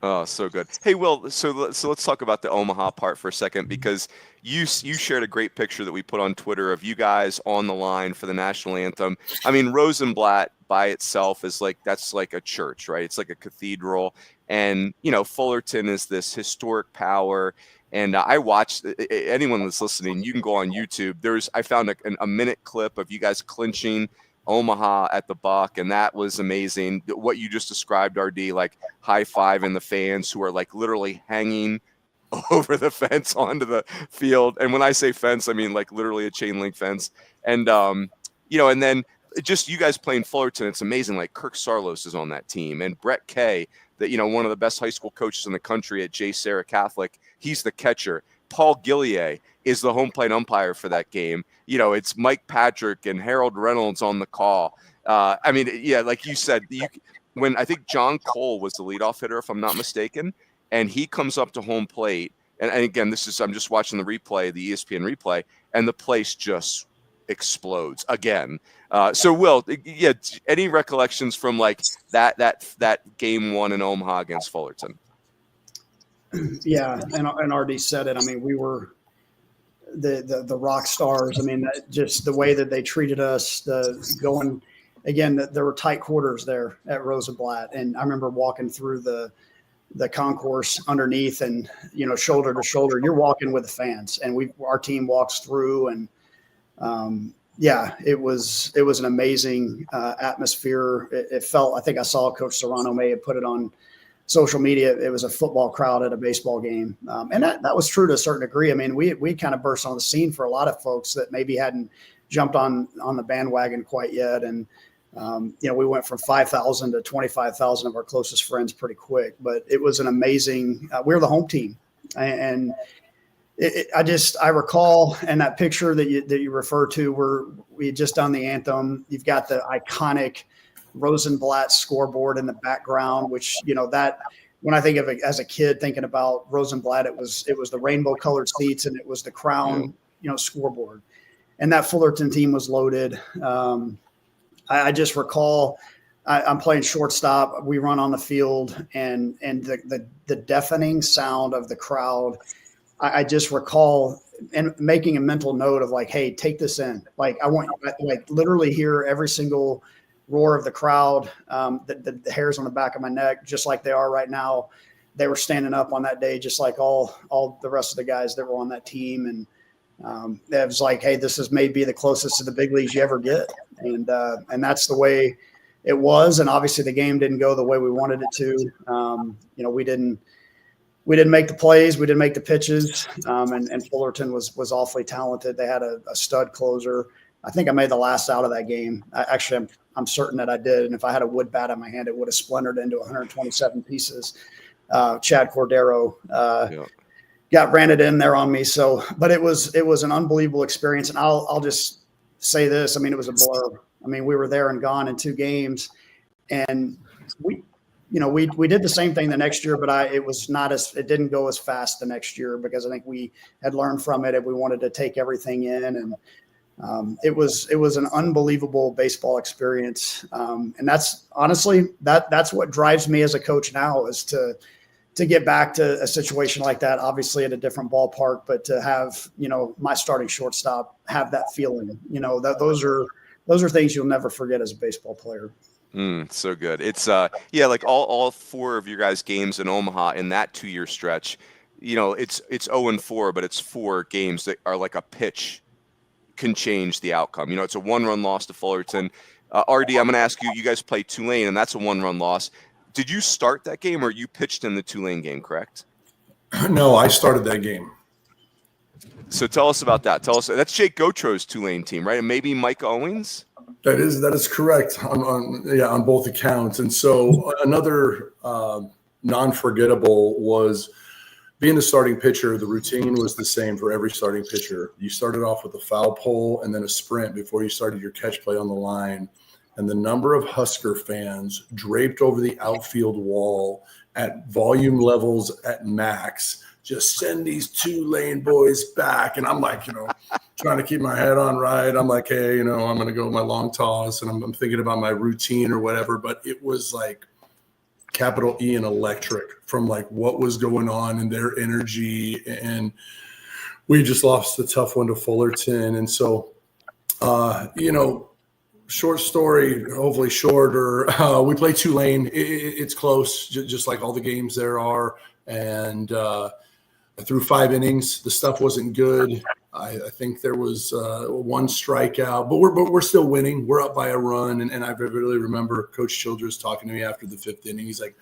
S1: Oh, so good. Hey, Will, so let's talk about the Omaha part for a second, because you shared a great picture that we put on Twitter of you guys on the line for the national anthem. I mean, Rosenblatt by itself is that's like a church, right? It's like a cathedral. And, Fullerton is this historic power. And I watched, anyone that's listening, you can go on YouTube. I found a minute clip of you guys clinching Omaha at the Buck, and that was amazing. What you just described, RD, high-fiving the fans who are literally hanging over the fence onto the field. And when I say fence, I mean literally a chain link fence. And and then just you guys playing Fullerton, it's amazing. Kirk Sarlos is on that team, and Brett Kay, that one of the best high school coaches in the country at J. Sarah Catholic, he's the catcher. Paul Gillier is the home plate umpire for that game. It's Mike Patrick and Harold Reynolds on the call. Like you said, when I think John Cole was the leadoff hitter, if I'm not mistaken, and he comes up to home plate, and again, I'm just watching the replay, the ESPN replay, and the place just explodes again. So Will, yeah, any recollections from like that game one in Omaha against Fullerton?
S2: Yeah, and RD said it. I mean, we were the rock stars. I mean, just the way that they treated us, there were tight quarters there at Rosenblatt, and I remember walking through the concourse underneath, and shoulder to shoulder, you're walking with the fans, and our team walks through, and it was an amazing atmosphere. It felt, I think I saw Coach Serrano may have put it on social media. It was a football crowd at a baseball game. And that was true to a certain degree. I mean, we kind of burst on the scene for a lot of folks that maybe hadn't jumped on the bandwagon quite yet. And, we went from 5,000 to 25,000 of our closest friends pretty quick, but it was an amazing, we were the home team. And I recall, and that picture that you refer to, where we had just done the anthem, you've got the iconic Rosenblatt scoreboard in the background, which, that when I think of it as a kid thinking about Rosenblatt, it was the rainbow colored seats, and it was the crown, scoreboard. And that Fullerton team was loaded. I just recall I'm playing shortstop. We run on the field, and the deafening sound of the crowd. I just recall and making a mental note of like, hey, take this in. Like, I want literally hear every single roar of the crowd, the hairs on the back of my neck, just like they are right now. They were standing up on that day, just like all the rest of the guys that were on that team. And it was like, hey, this is maybe the closest to the big leagues you ever get. And that's the way it was. And obviously the game didn't go the way we wanted it to. We didn't make the plays. We didn't make the pitches. And Fullerton was awfully talented. They had a stud closer. I think I made the last out of that game. I'm certain that I did. And if I had a wood bat in my hand, it would have splintered into 127 pieces. Chad Cordero got ranted in there on me. So, but it was an unbelievable experience. And I'll just say this. I mean, it was a blur. I mean, we were there and gone in 2 games, and we did the same thing the next year, but it didn't go as fast the next year, because I think we had learned from it and we wanted to take everything in. And it was an unbelievable baseball experience. And that's honestly, that's what drives me as a coach now, is to get back to a situation like that, obviously at a different ballpark, but to have, my starting shortstop have that feeling, those are things you'll never forget as a baseball player.
S1: So good. It's like all 4 of your guys' games in Omaha in that 2-year stretch, it's 0-4, but it's 4 games that are like a pitch can change the outcome. It's a 1-run loss to Fullerton. RD, I'm going to ask you, you guys play Tulane, and that's a 1-run loss. Did you start that game, or you pitched in the Tulane game, correct?
S4: No, I started that game.
S1: So tell us about that. Tell us, that's Jake Gotro's Tulane team, right? And maybe Mike Owens?
S4: That is correct on both accounts. And so another non-forgettable was being the starting pitcher. The routine was the same for every starting pitcher. You started off with a foul pole and then a sprint before you started your catch play on the line. And the number of Husker fans draped over the outfield wall at volume levels at max, just send these Tulane boys back. And I'm like, trying to keep my head on right. I'm like, hey, I'm going to go with my long toss, and I'm thinking about my routine or whatever. But it was like capital E and electric from like what was going on and their energy. And we just lost the tough one to Fullerton. And so, short story, hopefully shorter. We play Tulane. It's close, just like all the games there are. And I threw 5 innings. The stuff wasn't good. I think there was 1 strikeout, but we're still winning. We're up by a run. And I really remember Coach Childress talking to me after the 5th inning. He's like,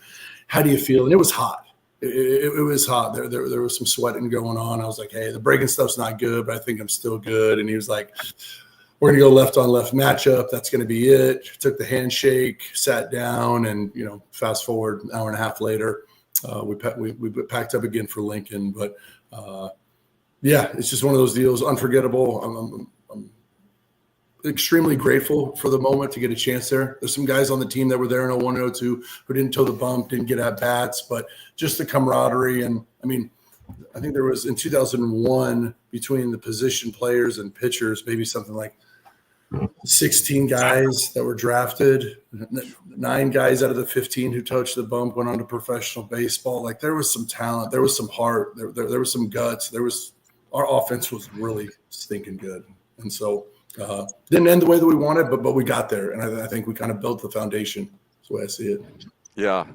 S4: how do you feel? And it was hot. It was hot. There was some sweating going on. I was like, hey, the breaking stuff's not good, but I think I'm still good. And he was like, we're going to go left on left matchup. That's going to be it. Took the handshake, sat down, and, fast forward an hour and a half later, we packed up again for Lincoln. But, it's just one of those deals, unforgettable. I'm extremely grateful for the moment to get a chance there. There's some guys on the team that were there in 01 and 02 who didn't toe the bump, didn't get at bats, but just the camaraderie. And, I mean, I think there was in 2001 between the position players and pitchers, maybe something like 16 guys that were drafted, 9 guys out of the 15 who touched the bump went on to professional baseball. Like there was some talent, there was some heart, there was some guts. Our offense was really stinking good. And so didn't end the way that we wanted, but we got there. And I think we kind of built the foundation. That's the way I see it.
S1: Yeah.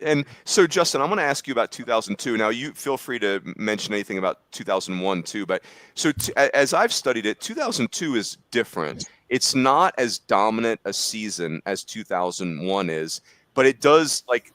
S1: And so, Justin, I'm going to ask you about 2002. Now, you feel free to mention anything about 2001 too. But so as I've studied it, 2002 is different. It's not as dominant a season as 2001 is, but it does, like,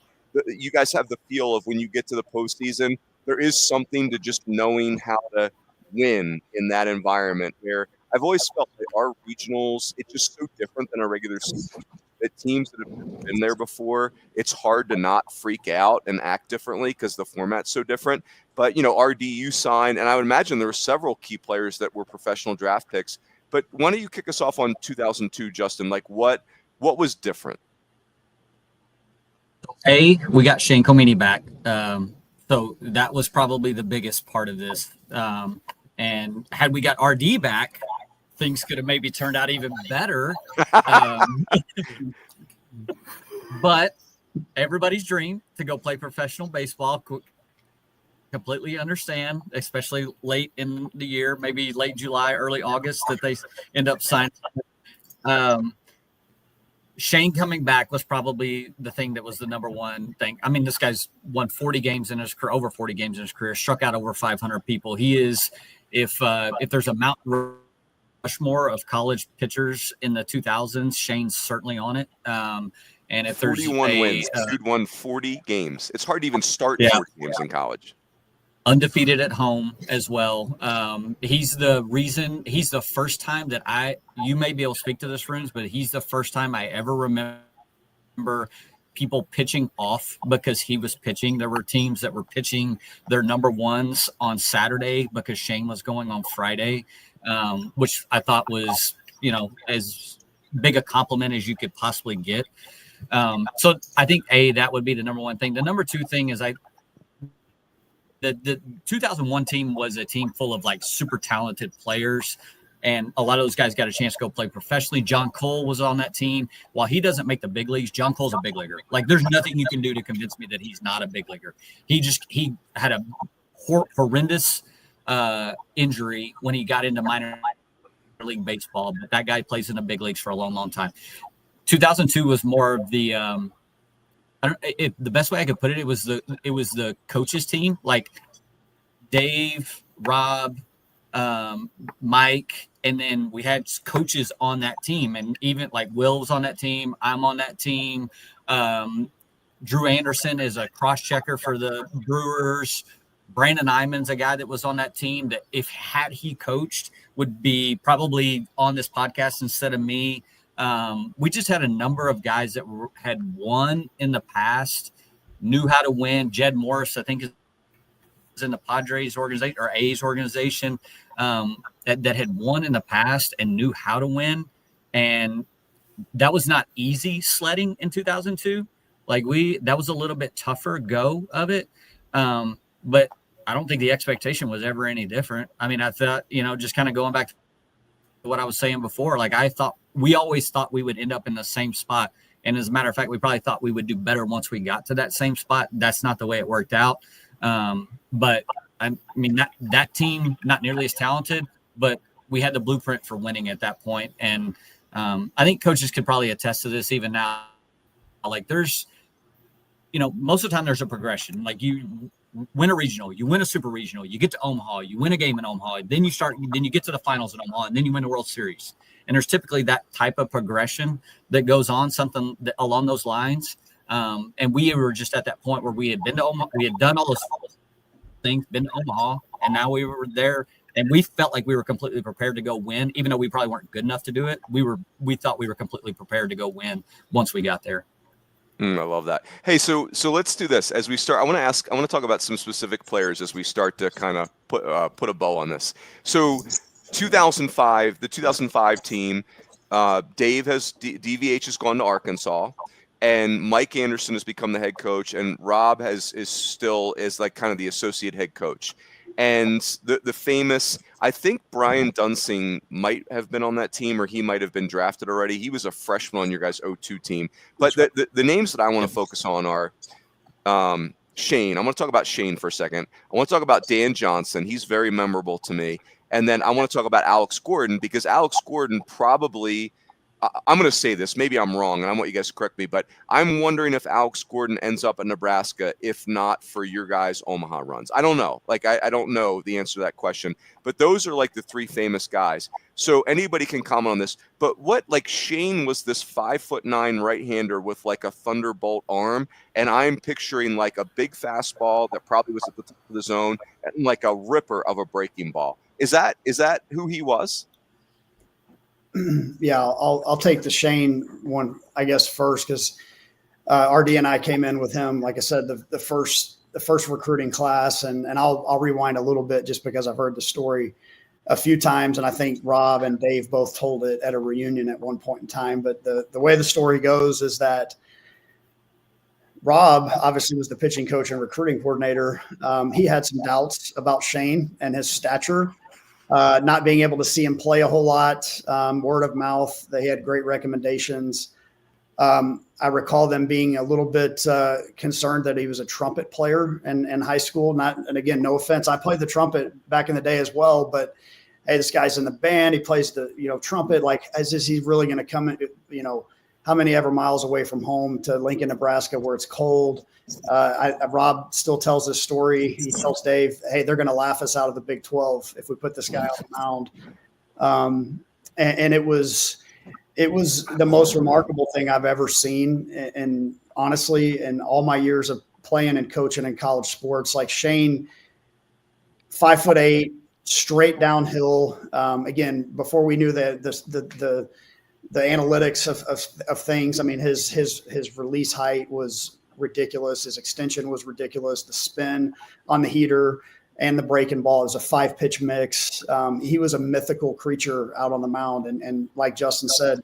S1: you guys have the feel of when you get to the postseason, there is something to just knowing how to win in that environment where I've always felt like our regionals, it's just so different than a regular season. That teams that have been there before, it's hard to not freak out and act differently because the format's so different. But, RDU signed, and I would imagine there were several key players that were professional draft picks. But why don't you kick us off on 2002, Justin? Like, what was different?
S3: We got Shane Comini back. So that was probably the biggest part of this. And had we got RD back, things could have maybe turned out even better. But everybody's dream to go play professional baseball, completely understand, especially late in the year, maybe late July, early August, that they end up signing. Shane coming back was probably the thing that was the number one thing. I mean, this guy's won 40 games in his career, over 40 games in his career, struck out over 500 people. He is, if there's a Mount Rushmore of college pitchers in the 2000s, Shane's certainly on it. And if there's
S1: 41 wins, dude won 40 games. It's hard to even start 40 games in college.
S3: Undefeated at home as well. He's the first time that you may be able to speak to this, Roons, but he's the first time I ever remember people pitching off because he was pitching. There were teams that were pitching their number ones on Saturday because Shane was going on Friday, which I thought was, as big a compliment as you could possibly get. So I think that would be the number one thing. The number two thing is the 2001 team was a team full of like super talented players, and a lot of those guys got a chance to go play professionally. John Cole was on that team. While he doesn't make the big leagues, John Cole's a big leaguer. Like there's nothing you can do to convince me that he's not a big leaguer. He had a horrendous injury when he got into minor league baseball, but that guy plays in the big leagues for a long, long time. 2002 was more of the the best way I could put it, it was the coaches team, like Dave, Rob, Mike, and then we had coaches on that team, and even like Will was on that team. I'm on that team. Drew Anderson is a cross checker for the Brewers. Brandon Iman's a guy that was on that team that had he coached would be probably on this podcast instead of me. We just had a number of guys that had won in the past, knew how to win. Jed Morris, I think, is in the Padres organization or A's organization, that had won in the past and knew how to win. And that was not easy sledding in 2002. Like that was a little bit tougher go of it. But I don't think the expectation was ever any different. I mean, I thought, just kind of going back to what I was saying before, like we always thought we would end up in the same spot. And as a matter of fact, we probably thought we would do better once we got to that same spot. That's not the way it worked out. But I mean, that team, not nearly as talented, but we had the blueprint for winning at that point. And I think coaches could probably attest to this even now. Like there's, most of the time there's a progression. Like you win a regional, you win a super regional, you get to Omaha, you win a game in Omaha, then you get to the finals in Omaha, and then you win the World Series. And there's typically that type of progression that goes on, something along those lines. And we were just at that point where we had been to Omaha, we had done all those things, been to Omaha, and now we were there, and we felt like we were completely prepared to go win, even though we probably weren't good enough to do it. We thought we were completely prepared to go win once we got there.
S1: I love that. Hey, so let's do this as we start. I want to talk about some specific players as we start to kind of put a bow on this. So 2005, the 2005 team, DVH has gone to Arkansas. and Mike Anderson has become the head coach, and Rob is like kind of the associate head coach. And the famous, I think Brian Dunsing might have been on that team, or he might have been drafted already. He was a freshman on your guys' 02 team. But the names that I want to focus on are Shane. I want to talk about Shane for a second. I want to talk about Dan Johnson. He's very memorable to me. And then I want to talk about Alex Gordon, because Alex Gordon probably – I'm going to say this, maybe I'm wrong, and I want you guys to correct me, but I'm wondering if Alex Gordon ends up at Nebraska, if not for your guys' Omaha runs. I don't know. Like, I don't know the answer to that question, but those are like the three famous guys. So anybody can comment on this, but Shane was this 5'9" right-hander with like a thunderbolt arm, and I'm picturing like a big fastball that probably was at the top of the zone, and like a ripper of a breaking ball. Is that who he was?
S2: Yeah, I'll take the Shane one, I guess, first, because RD and I came in with him, like I said, the first recruiting class, and I'll rewind a little bit just because I've heard the story a few times, and I think Rob and Dave both told it at a reunion at one point in time. But the way the story goes is that Rob obviously was the pitching coach and recruiting coordinator. He had some doubts about Shane and his stature. Not being able to see him play a whole lot, word of mouth. They had great recommendations. I recall them being a little bit concerned that he was a trumpet player in high school. And again, no offense, I played the trumpet back in the day as well. But hey, this guy's in the band. He plays the trumpet. Like, is he really going to come in? How many ever miles away from home to Lincoln, Nebraska, where it's cold? Rob still tells this story. He tells Dave, hey, they're going to laugh us out of the Big 12 if we put this guy on the mound. And it was the most remarkable thing I've ever seen. And honestly, in all my years of playing and coaching in college sports, like Shane, 5'8", straight downhill. Again, before we knew the analytics of things, I mean, his release height was ridiculous. His extension was ridiculous. The spin on the heater and the breaking ball is a 5-pitch mix. He was a mythical creature out on the mound. And like Justin said,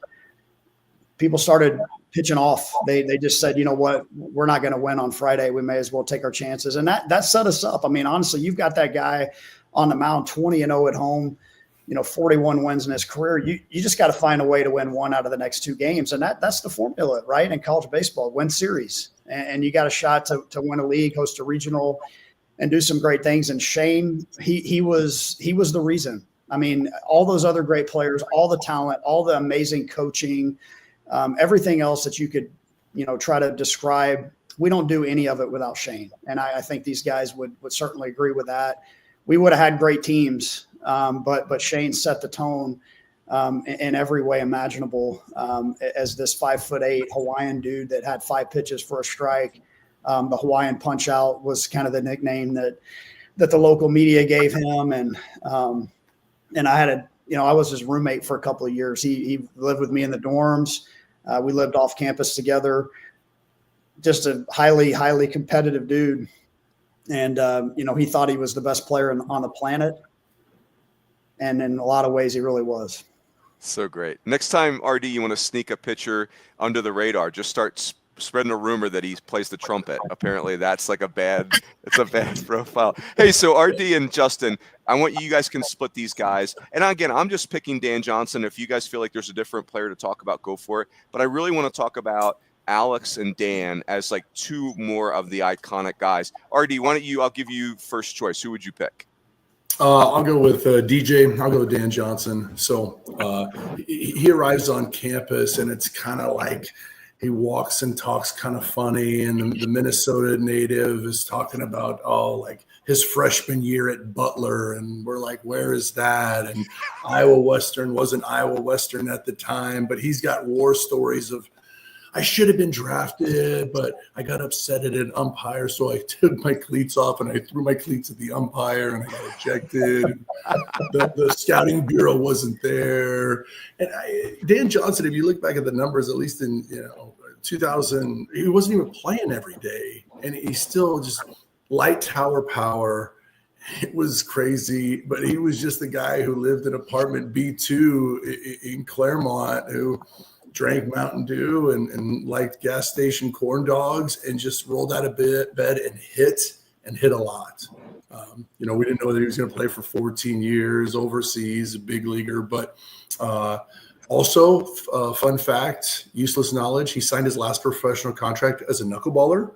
S2: people started pitching off. They just said, you know what, we're not going to win on Friday. We may as well take our chances. And that set us up. I mean, honestly, you've got that guy on the mound, 20-0 at home, 41 wins in his career. You just got to find a way to win one out of the next two games. And that's the formula, right? In college baseball, win series. And you got a shot to win a league, host a regional, and do some great things. And Shane, he was the reason. I mean, all those other great players, all the talent, all the amazing coaching, everything else that you could, try to describe. We don't do any of it without Shane. And I think these guys would certainly agree with that. We would have had great teams, but Shane set the tone in every way imaginable as this 5'8" Hawaiian dude that had 5 pitches for a strike. The Hawaiian Punch Out was kind of the nickname that the local media gave him. And I had I was his roommate for a couple of years. He lived with me in the dorms. We lived off campus together. Just a highly, highly competitive dude. And, he thought he was the best player on the planet. And in a lot of ways, he really was.
S1: So great. Next time, RD, you want to sneak a pitcher under the radar, just start spreading a rumor that he plays the trumpet. Apparently that's like it's a bad profile. Hey, so RD and Justin, I want you guys can split these guys. And again, I'm just picking Dan Johnson. If you guys feel like there's a different player to talk about, go for it. But I really want to talk about Alex and Dan as like two more of the iconic guys. RD, why don't I'll give you first choice. Who would you pick?
S4: I'll go with DJ. I'll go with Dan Johnson. So he arrives on campus, and it's kind of like he walks and talks kind of funny. And the Minnesota native is talking about, like his freshman year at Butler. And we're like, where is that? And Iowa Western wasn't Iowa Western at the time, but he's got war stories of, I should have been drafted, but I got upset at an umpire, so I took my cleats off and I threw my cleats at the umpire and I got ejected. The scouting bureau wasn't there. And Dan Johnson, if you look back at the numbers, at least in 2000, he wasn't even playing every day, and he still just light tower power. It was crazy, but he was just the guy who lived in apartment B2 in Claremont who drank Mountain Dew and liked gas station corn dogs and just rolled out of bed and hit a lot. We didn't know whether he was going to play for 14 years overseas, a big leaguer, but also, fun fact, useless knowledge, he signed his last professional contract as a knuckleballer.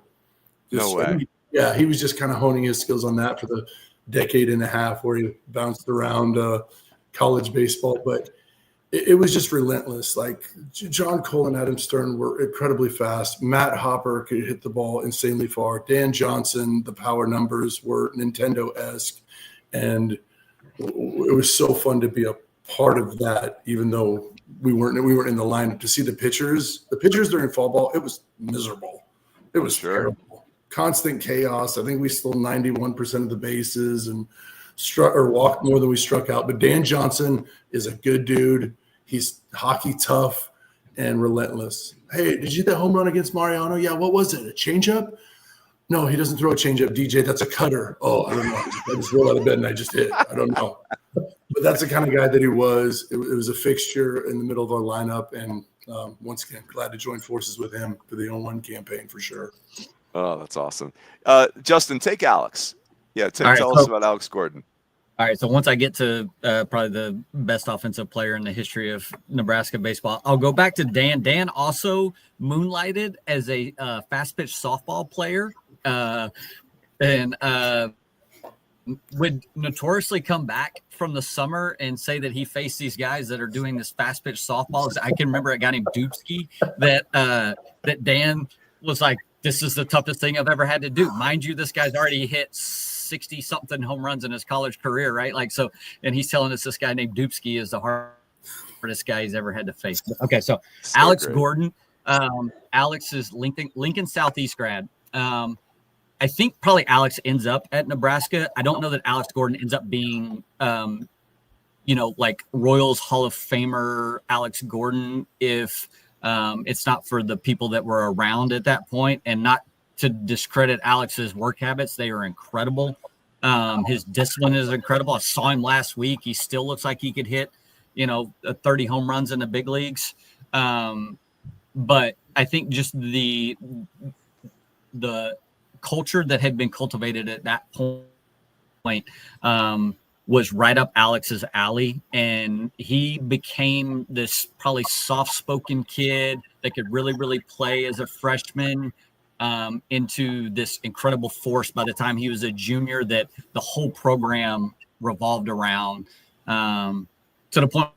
S1: No way.
S4: Yeah, he was just kind of honing his skills on that for the decade and a half where he bounced around college baseball. But it was just relentless. Like John Cole and Adam Stern were incredibly fast. Matt Hopper could hit the ball insanely far. Dan Johnson, the power numbers were Nintendo-esque. And it was so fun to be a part of that, even though we weren't in the lineup. To see the pitchers during fall ball, it was miserable. It was terrible. Constant chaos. I think we stole 91% of the bases and walked more than we struck out. But Dan Johnson is a good dude. He's hockey tough and relentless. Hey, did you hit that home run against Mariano? Yeah, what was it? A changeup? No, he doesn't throw a changeup, DJ. That's a cutter. Oh, I don't know. I just rolled out of bed and I just hit. I don't know. But that's the kind of guy that he was. It was a fixture in the middle of our lineup. And once again, glad to join forces with him for the 0-1 campaign for sure.
S1: Oh, that's awesome. Justin, take Alex. Yeah, tell us about Alex Gordon.
S3: All right, so once I get to probably the best offensive player in the history of Nebraska baseball, I'll go back to Dan. Dan also moonlighted as a fast-pitch softball player and would notoriously come back from the summer and say that he faced these guys that are doing this fast-pitch softball. I can remember a guy named Dubsky that Dan was like, this is the toughest thing I've ever had to do. Mind you, this guy's already hit 60-something home runs in his college career, right? Like, so, and he's telling us this guy named Dubsky is the hardest guy he's ever had to face. Okay, so Alex Gordon. Alex is Lincoln Southeast grad. I think probably Alex ends up at Nebraska. I don't know that Alex Gordon ends up being, like Royals Hall of Famer Alex Gordon if it's not for the people that were around at that point, and not to discredit Alex's work habits. They are incredible. His discipline is incredible. I saw him last week. He still looks like he could hit, 30 home runs in the big leagues. But I think just the culture that had been cultivated at that point was right up Alex's alley. And he became this probably soft-spoken kid that could really, really play as a freshman into this incredible force by the time he was a junior that the whole program revolved around, to the point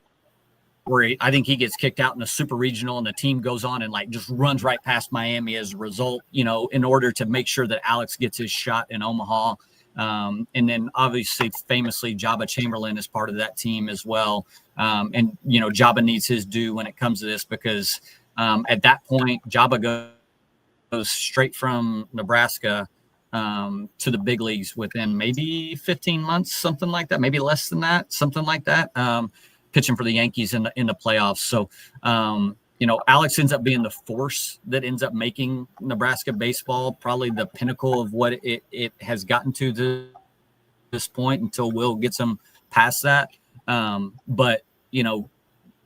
S3: where I think he gets kicked out in the super regional and the team goes on and like just runs right past Miami as a result, in order to make sure that Alex gets his shot in Omaha. And then obviously famously Jabba Chamberlain is part of that team as well. And Jabba needs his due when it comes to this, because at that point Jabba goes straight from Nebraska to the big leagues within maybe 15 months, something like that, maybe less than that, something like that, pitching for the Yankees in the playoffs. So, Alex ends up being the force that ends up making Nebraska baseball probably the pinnacle of what it has gotten to this point until Will gets him past that. But,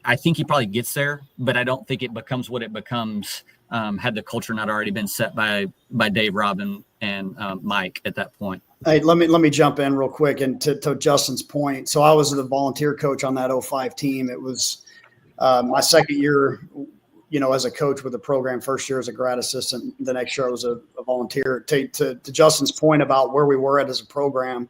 S3: I think he probably gets there, but I don't think it becomes what it becomes had the culture not already been set by Dave, Robin, and Mike at that point.
S2: Hey, let me jump in real quick and to Justin's point. So I was the volunteer coach on that 05 team. It was my second year, as a coach with the program. First year as a grad assistant. The next year I was a volunteer. To Justin's point about where we were at as a program,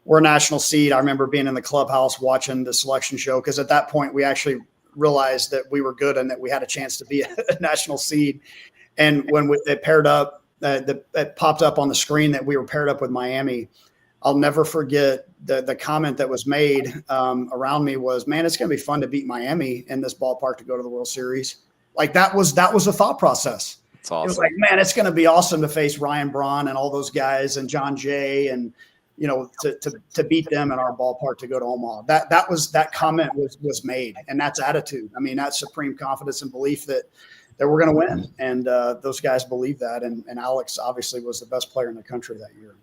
S2: we're a national seed. I remember being in the clubhouse watching the selection show, because at that point we actually realized that we were good and that we had a chance to be a national seed. And when it paired up, it popped up on the screen that we were paired up with Miami. I'll never forget the comment that was made around me was, man, it's going to be fun to beat Miami in this ballpark to go to the World Series. Like that was the thought process.
S1: It's awesome.
S2: It was like, man, it's going to be awesome to face Ryan Braun and all those guys and John Jay and, to beat them in our ballpark to go to Omaha. That comment was made, and that's attitude. I mean, that's supreme confidence and belief that we're going to win. And those guys believe that. And Alex obviously was the best player in the country that year.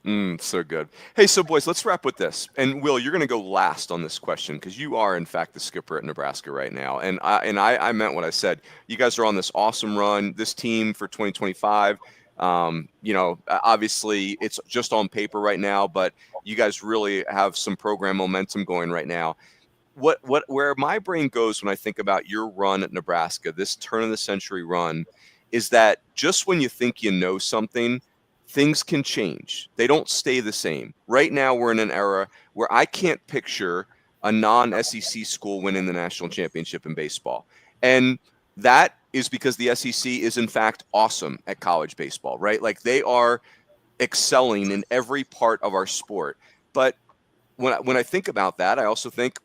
S1: So good. Hey, so boys, let's wrap with this. And Will, you're going to go last on this question because you are, in fact, the skipper at Nebraska right now. And I meant what I said. You guys are on this awesome run. This team for 2025. Obviously, it's just on paper right now, but you guys really have some program momentum going right now. Where my brain goes when I think about your run at Nebraska, this turn of the century run, is that just when you think you know something, things can change. They don't stay the same. Right now, we're in an era where I can't picture a non-SEC school winning the national championship in baseball. And that is because the SEC is, in fact, awesome at college baseball, right? Like, they are excelling in every part of our sport. But when I think about that, I also think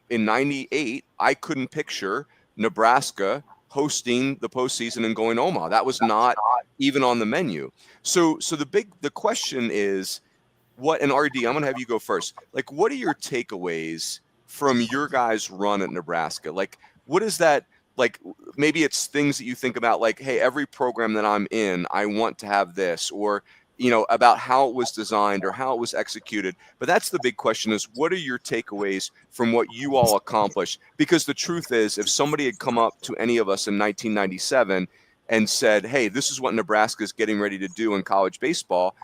S1: in 98, I couldn't picture Nebraska hosting the postseason and going to Omaha. That was not even on the menu. So the question is, and RD, I'm going to have you go first. Like, what are your takeaways from your guys' run at Nebraska? Like, what is that? Like, maybe it's things that you think about, like, hey, every program that I'm in, I want to have this, or about how it was designed or how it was executed. But that's the big question, is what are your takeaways from what you all accomplished? Because the truth is, if somebody had come up to any of us in 1997 and said, hey, this is what Nebraska is getting ready to do in college baseball,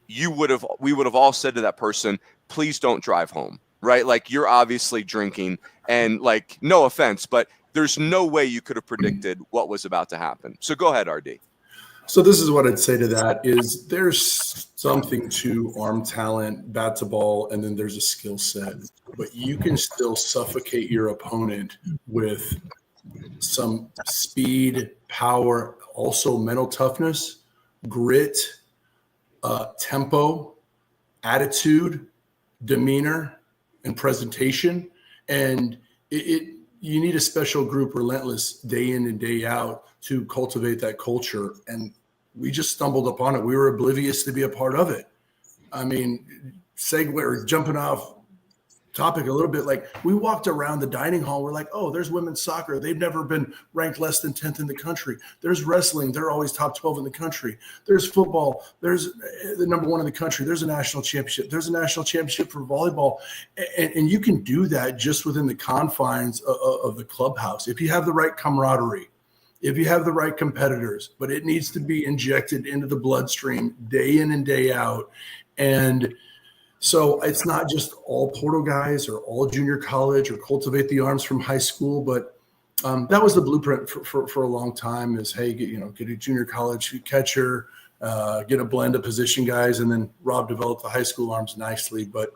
S1: we would have all said to that person, please don't drive home, right? Like, you're obviously drinking, and, like, no offense, but there's no way you could have predicted what was about to happen. So go ahead, RD.
S4: So this is what I'd say to that is there's something to arm talent, bat to ball, and then there's a skill set. But you can still suffocate your opponent with some speed, power, also mental toughness, grit, tempo, attitude, demeanor, and presentation. And you need a special group, relentless, day in and day out, to cultivate that culture. And we just stumbled upon it. We were oblivious to be a part of it. I mean, jumping off topic a little bit, like, we walked around the dining hall. We're like, oh, there's women's soccer. They've never been ranked less than 10th in the country. There's wrestling. They're always top 12 in the country. There's football. There's the number one in the country. There's a national championship. There's a national championship for volleyball. And you can do that just within the confines of the clubhouse if you have the right camaraderie, if you have the right competitors. But it needs to be injected into the bloodstream day in and day out. And so it's not just all Portal guys or all junior college or cultivate the arms from high school, but that was the blueprint for a long time, is, hey, get a junior college catcher, get a blend of position guys, and then Rob developed the high school arms nicely. But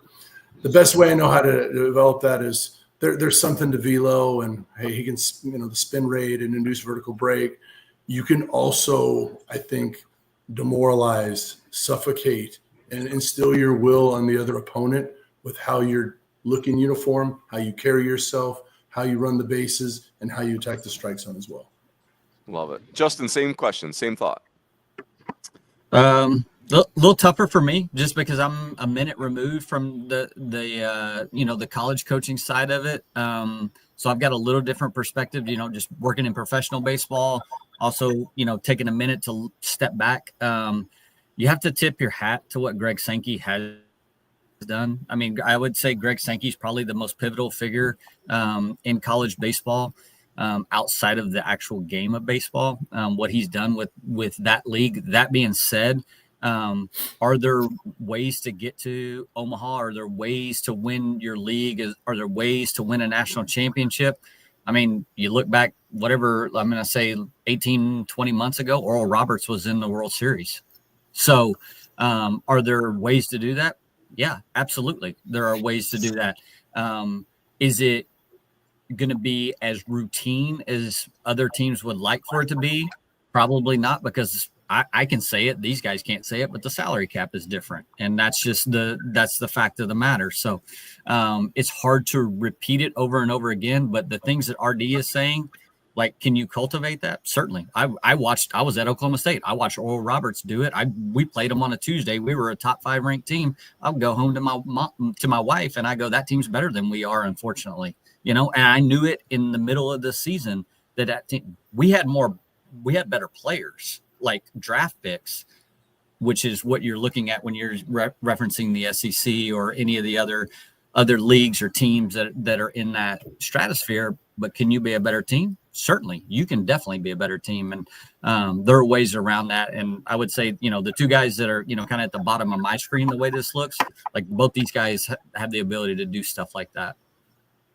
S4: the best way I know how to develop that is there's something to velo, and, hey, he can, the spin rate and induce vertical break. You can also, I think, demoralize, suffocate, and instill your will on the other opponent with how you look in uniform, how you carry yourself, how you run the bases, and how you attack the strike zone as well.
S1: Love it. Justin, same question, same thought.
S3: Little tougher for me, just because I'm a minute removed from the college coaching side of it. So I've got a little different perspective, just working in professional baseball, also, taking a minute to step back. You have to tip your hat to what Greg Sankey has done. I mean, I would say Greg Sankey is probably the most pivotal figure in college baseball, outside of the actual game of baseball, what he's done with that league. That being said, are there ways to get to Omaha? Are there ways to win your league? Are there ways to win a national championship? I mean, you look back, whatever, I'm going to say 18, 20 months ago, Oral Roberts was in the World Series. So are there ways to do that? Yeah, absolutely. There are ways to do that. Is it going to be as routine as other teams would like for it to be? Probably not, because I can say it. These guys can't say it, but the salary cap is different. And that's just that's the fact of the matter. So it's hard to repeat it over and over again. But the things that RD is saying, like, can you cultivate that? Certainly. I was at Oklahoma State. I watched Oral Roberts do it. We played them on a Tuesday. We were a top 5 ranked team. I'll go home to my wife and I go, that team's better than we are, unfortunately. And I knew it in the middle of the season that team, we had better players, like draft picks, which is what you're looking at when you're referencing the SEC or any of the other leagues or teams that are in that stratosphere. But can you be a better team? Certainly, you can definitely be a better team. And there are ways around that. And I would say, the two guys that are, kind of at the bottom of my screen, the way this looks, like both these guys have the ability to do stuff like that.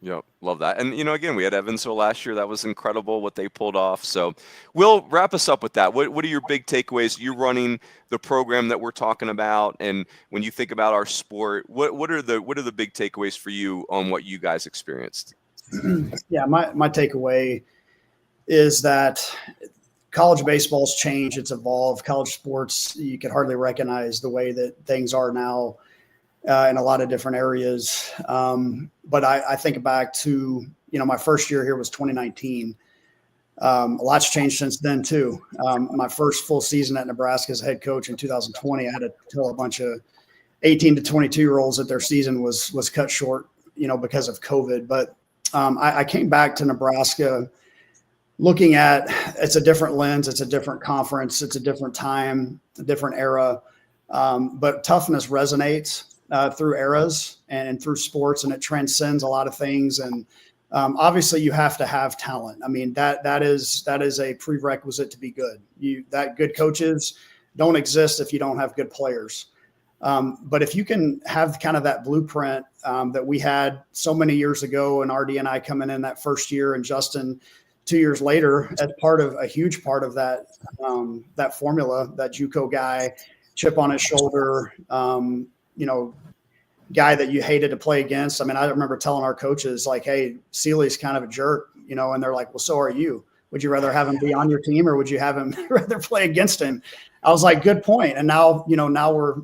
S1: Yep, love that. And, again, we had Evansville last year. That was incredible what they pulled off. So we'll wrap us up with that. What are your big takeaways? You're running the program that we're talking about. And when you think about our sport, what are the big takeaways for you on what you guys experienced?
S2: Yeah, my takeaway is that college baseball's changed. It's evolved. College sports, you could hardly recognize the way that things are now in a lot of different areas. But I think back to, my first year here was 2019. A lot's changed since then too. My first full season at Nebraska as head coach in 2020, I had to tell a bunch of 18 to 22-year-olds that their season was cut short, because of COVID. But I came back to Nebraska looking at, it's a different lens, it's a different conference, it's a different time, a different era. But toughness resonates through eras and through sports, and it transcends a lot of things. And obviously you have to have talent. I mean, that is a prerequisite to be good. That good coaches don't exist if you don't have good players. But if you can have kind of that blueprint that we had so many years ago, and RD and I coming in that first year, and Justin 2 years later, as a huge part of that formula, that JUCO guy, chip on his shoulder, guy that you hated to play against. I mean, I remember telling our coaches, like, hey, Seeley's kind of a jerk, and they're like, well, so are you. Would you rather have him be on your team, or would you have him rather play against him? I was like, good point. And now we're,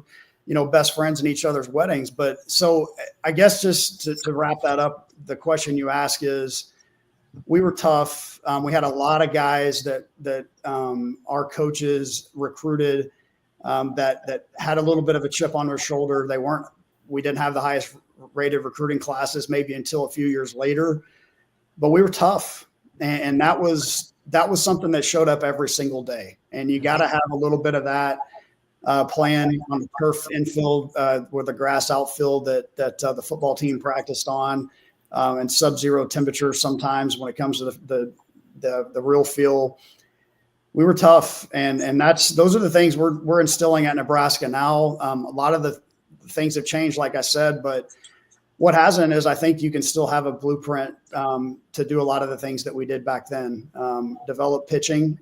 S2: best friends in each other's weddings. But so I guess just to wrap that up, the question you ask is, we were tough. We had a lot of guys that our coaches recruited that had a little bit of a chip on their shoulder. We didn't have the highest rated recruiting classes maybe until a few years later, but we were tough. And that was something that showed up every single day. And you got to have a little bit of that playing on the turf infield with the grass outfield that the football team practiced on, and sub-zero temperatures sometimes when it comes to the real feel. We were tough, and those are the things we're instilling at Nebraska now. A lot of the things have changed, like I said, but what hasn't is I think you can still have a blueprint to do a lot of the things that we did back then. Develop pitching.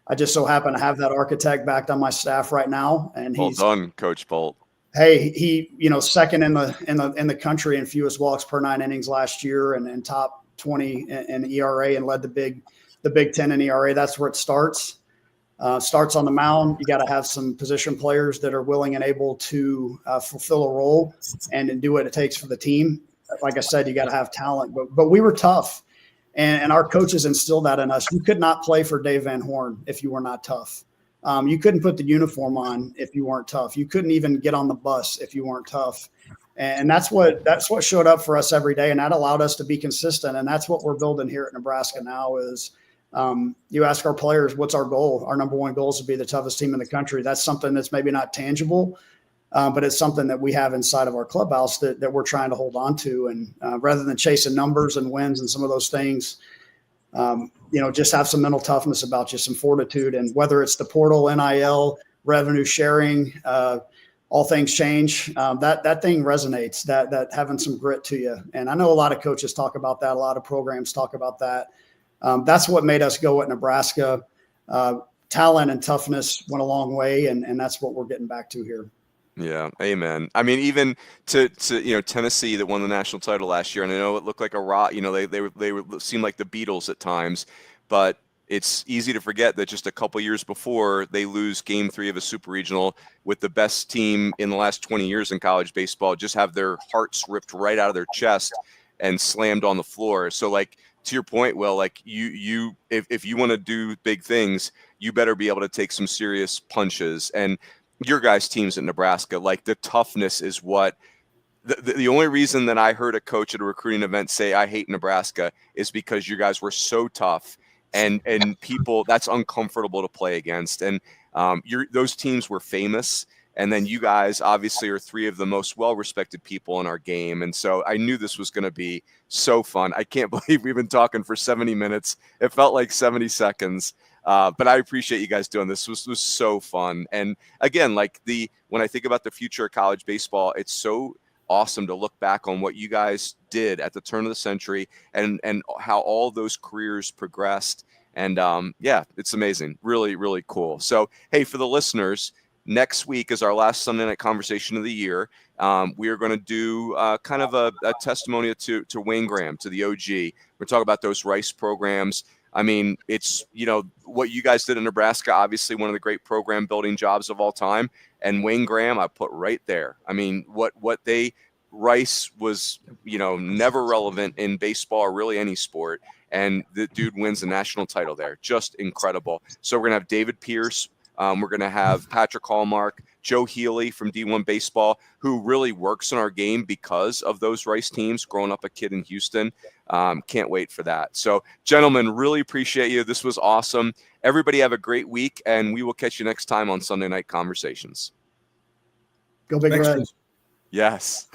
S2: I just so happen to have that architect backed on my staff right now, and
S1: well done, Coach Bolt.
S2: Hey, he second in the country in fewest walks per 9 innings last year, and top 20 in ERA, and led the Big Ten in ERA. That's where it starts. Starts on the mound. You got to have some position players that are willing and able to fulfill a role and do what it takes for the team. Like I said, you got to have talent, but we were tough, and our coaches instilled that in us. You could not play for Dave Van Horn if you were not tough. You couldn't put the uniform on if you weren't tough. You couldn't even get on the bus if you weren't tough. And that's what showed up for us every day, and that allowed us to be consistent. And that's what we're building here at Nebraska now is. You ask our players, what's our goal? Our number one goal is to be the toughest team in the country. That's something that's maybe not tangible, but it's something that we have inside of our clubhouse that we're trying to hold on to. And rather than chasing numbers and wins and some of those things, just have some mental toughness about you, some fortitude. And whether it's the portal, NIL, revenue sharing, all things change, that thing resonates, that having some grit to you. And I know a lot of coaches talk about that. A lot of programs talk about that. That's what made us go at Nebraska. Talent and toughness went a long way, and that's what we're getting back to here.
S1: Yeah, amen. I mean, even to Tennessee that won the national title last year, and I know it looked like a rock. They seemed like the Beatles at times, but it's easy to forget that just a couple years before they lose Game 3 of a Super Regional with the best team in the last 20 years in college baseball, just have their hearts ripped right out of their chest and slammed on the floor. So like. To your point, Will, like if you want to do big things, you better be able to take some serious punches. And your guys' teams at Nebraska, like the toughness is what the only reason that I heard a coach at a recruiting event say I hate Nebraska is because you guys were so tough and people that's uncomfortable to play against. And Those teams were famous. And then you guys obviously are three of the most well-respected people in our game. And so I knew this was going to be so fun. I can't believe we've been talking for 70 minutes. It felt like 70 seconds. But I appreciate you guys doing this. This was so fun. And again, when I think about the future of college baseball, it's so awesome to look back on what you guys did at the turn of the century and how all those careers progressed. And it's amazing. Really, really cool. So, hey, for the listeners, next week is our last Sunday night conversation of the year. We are going to do kind of a testimonial to Wayne Graham, to the OG. We're talking about those Rice programs. I mean, it's, what you guys did in Nebraska, obviously one of the great program building jobs of all time. And Wayne Graham, I put right there. I mean, Rice was, never relevant in baseball or really any sport. And the dude wins the national title there. Just incredible. So we're going to have David Pierce. We're going to have Patrick Hallmark, Joe Healy from D1 Baseball, who really works in our game because of those Rice teams, growing up a kid in Houston. Can't wait for that. So, gentlemen, really appreciate you. This was awesome. Everybody have a great week, and we will catch you next time on Sunday Night Conversations.
S2: Go Big Red.
S1: Yes.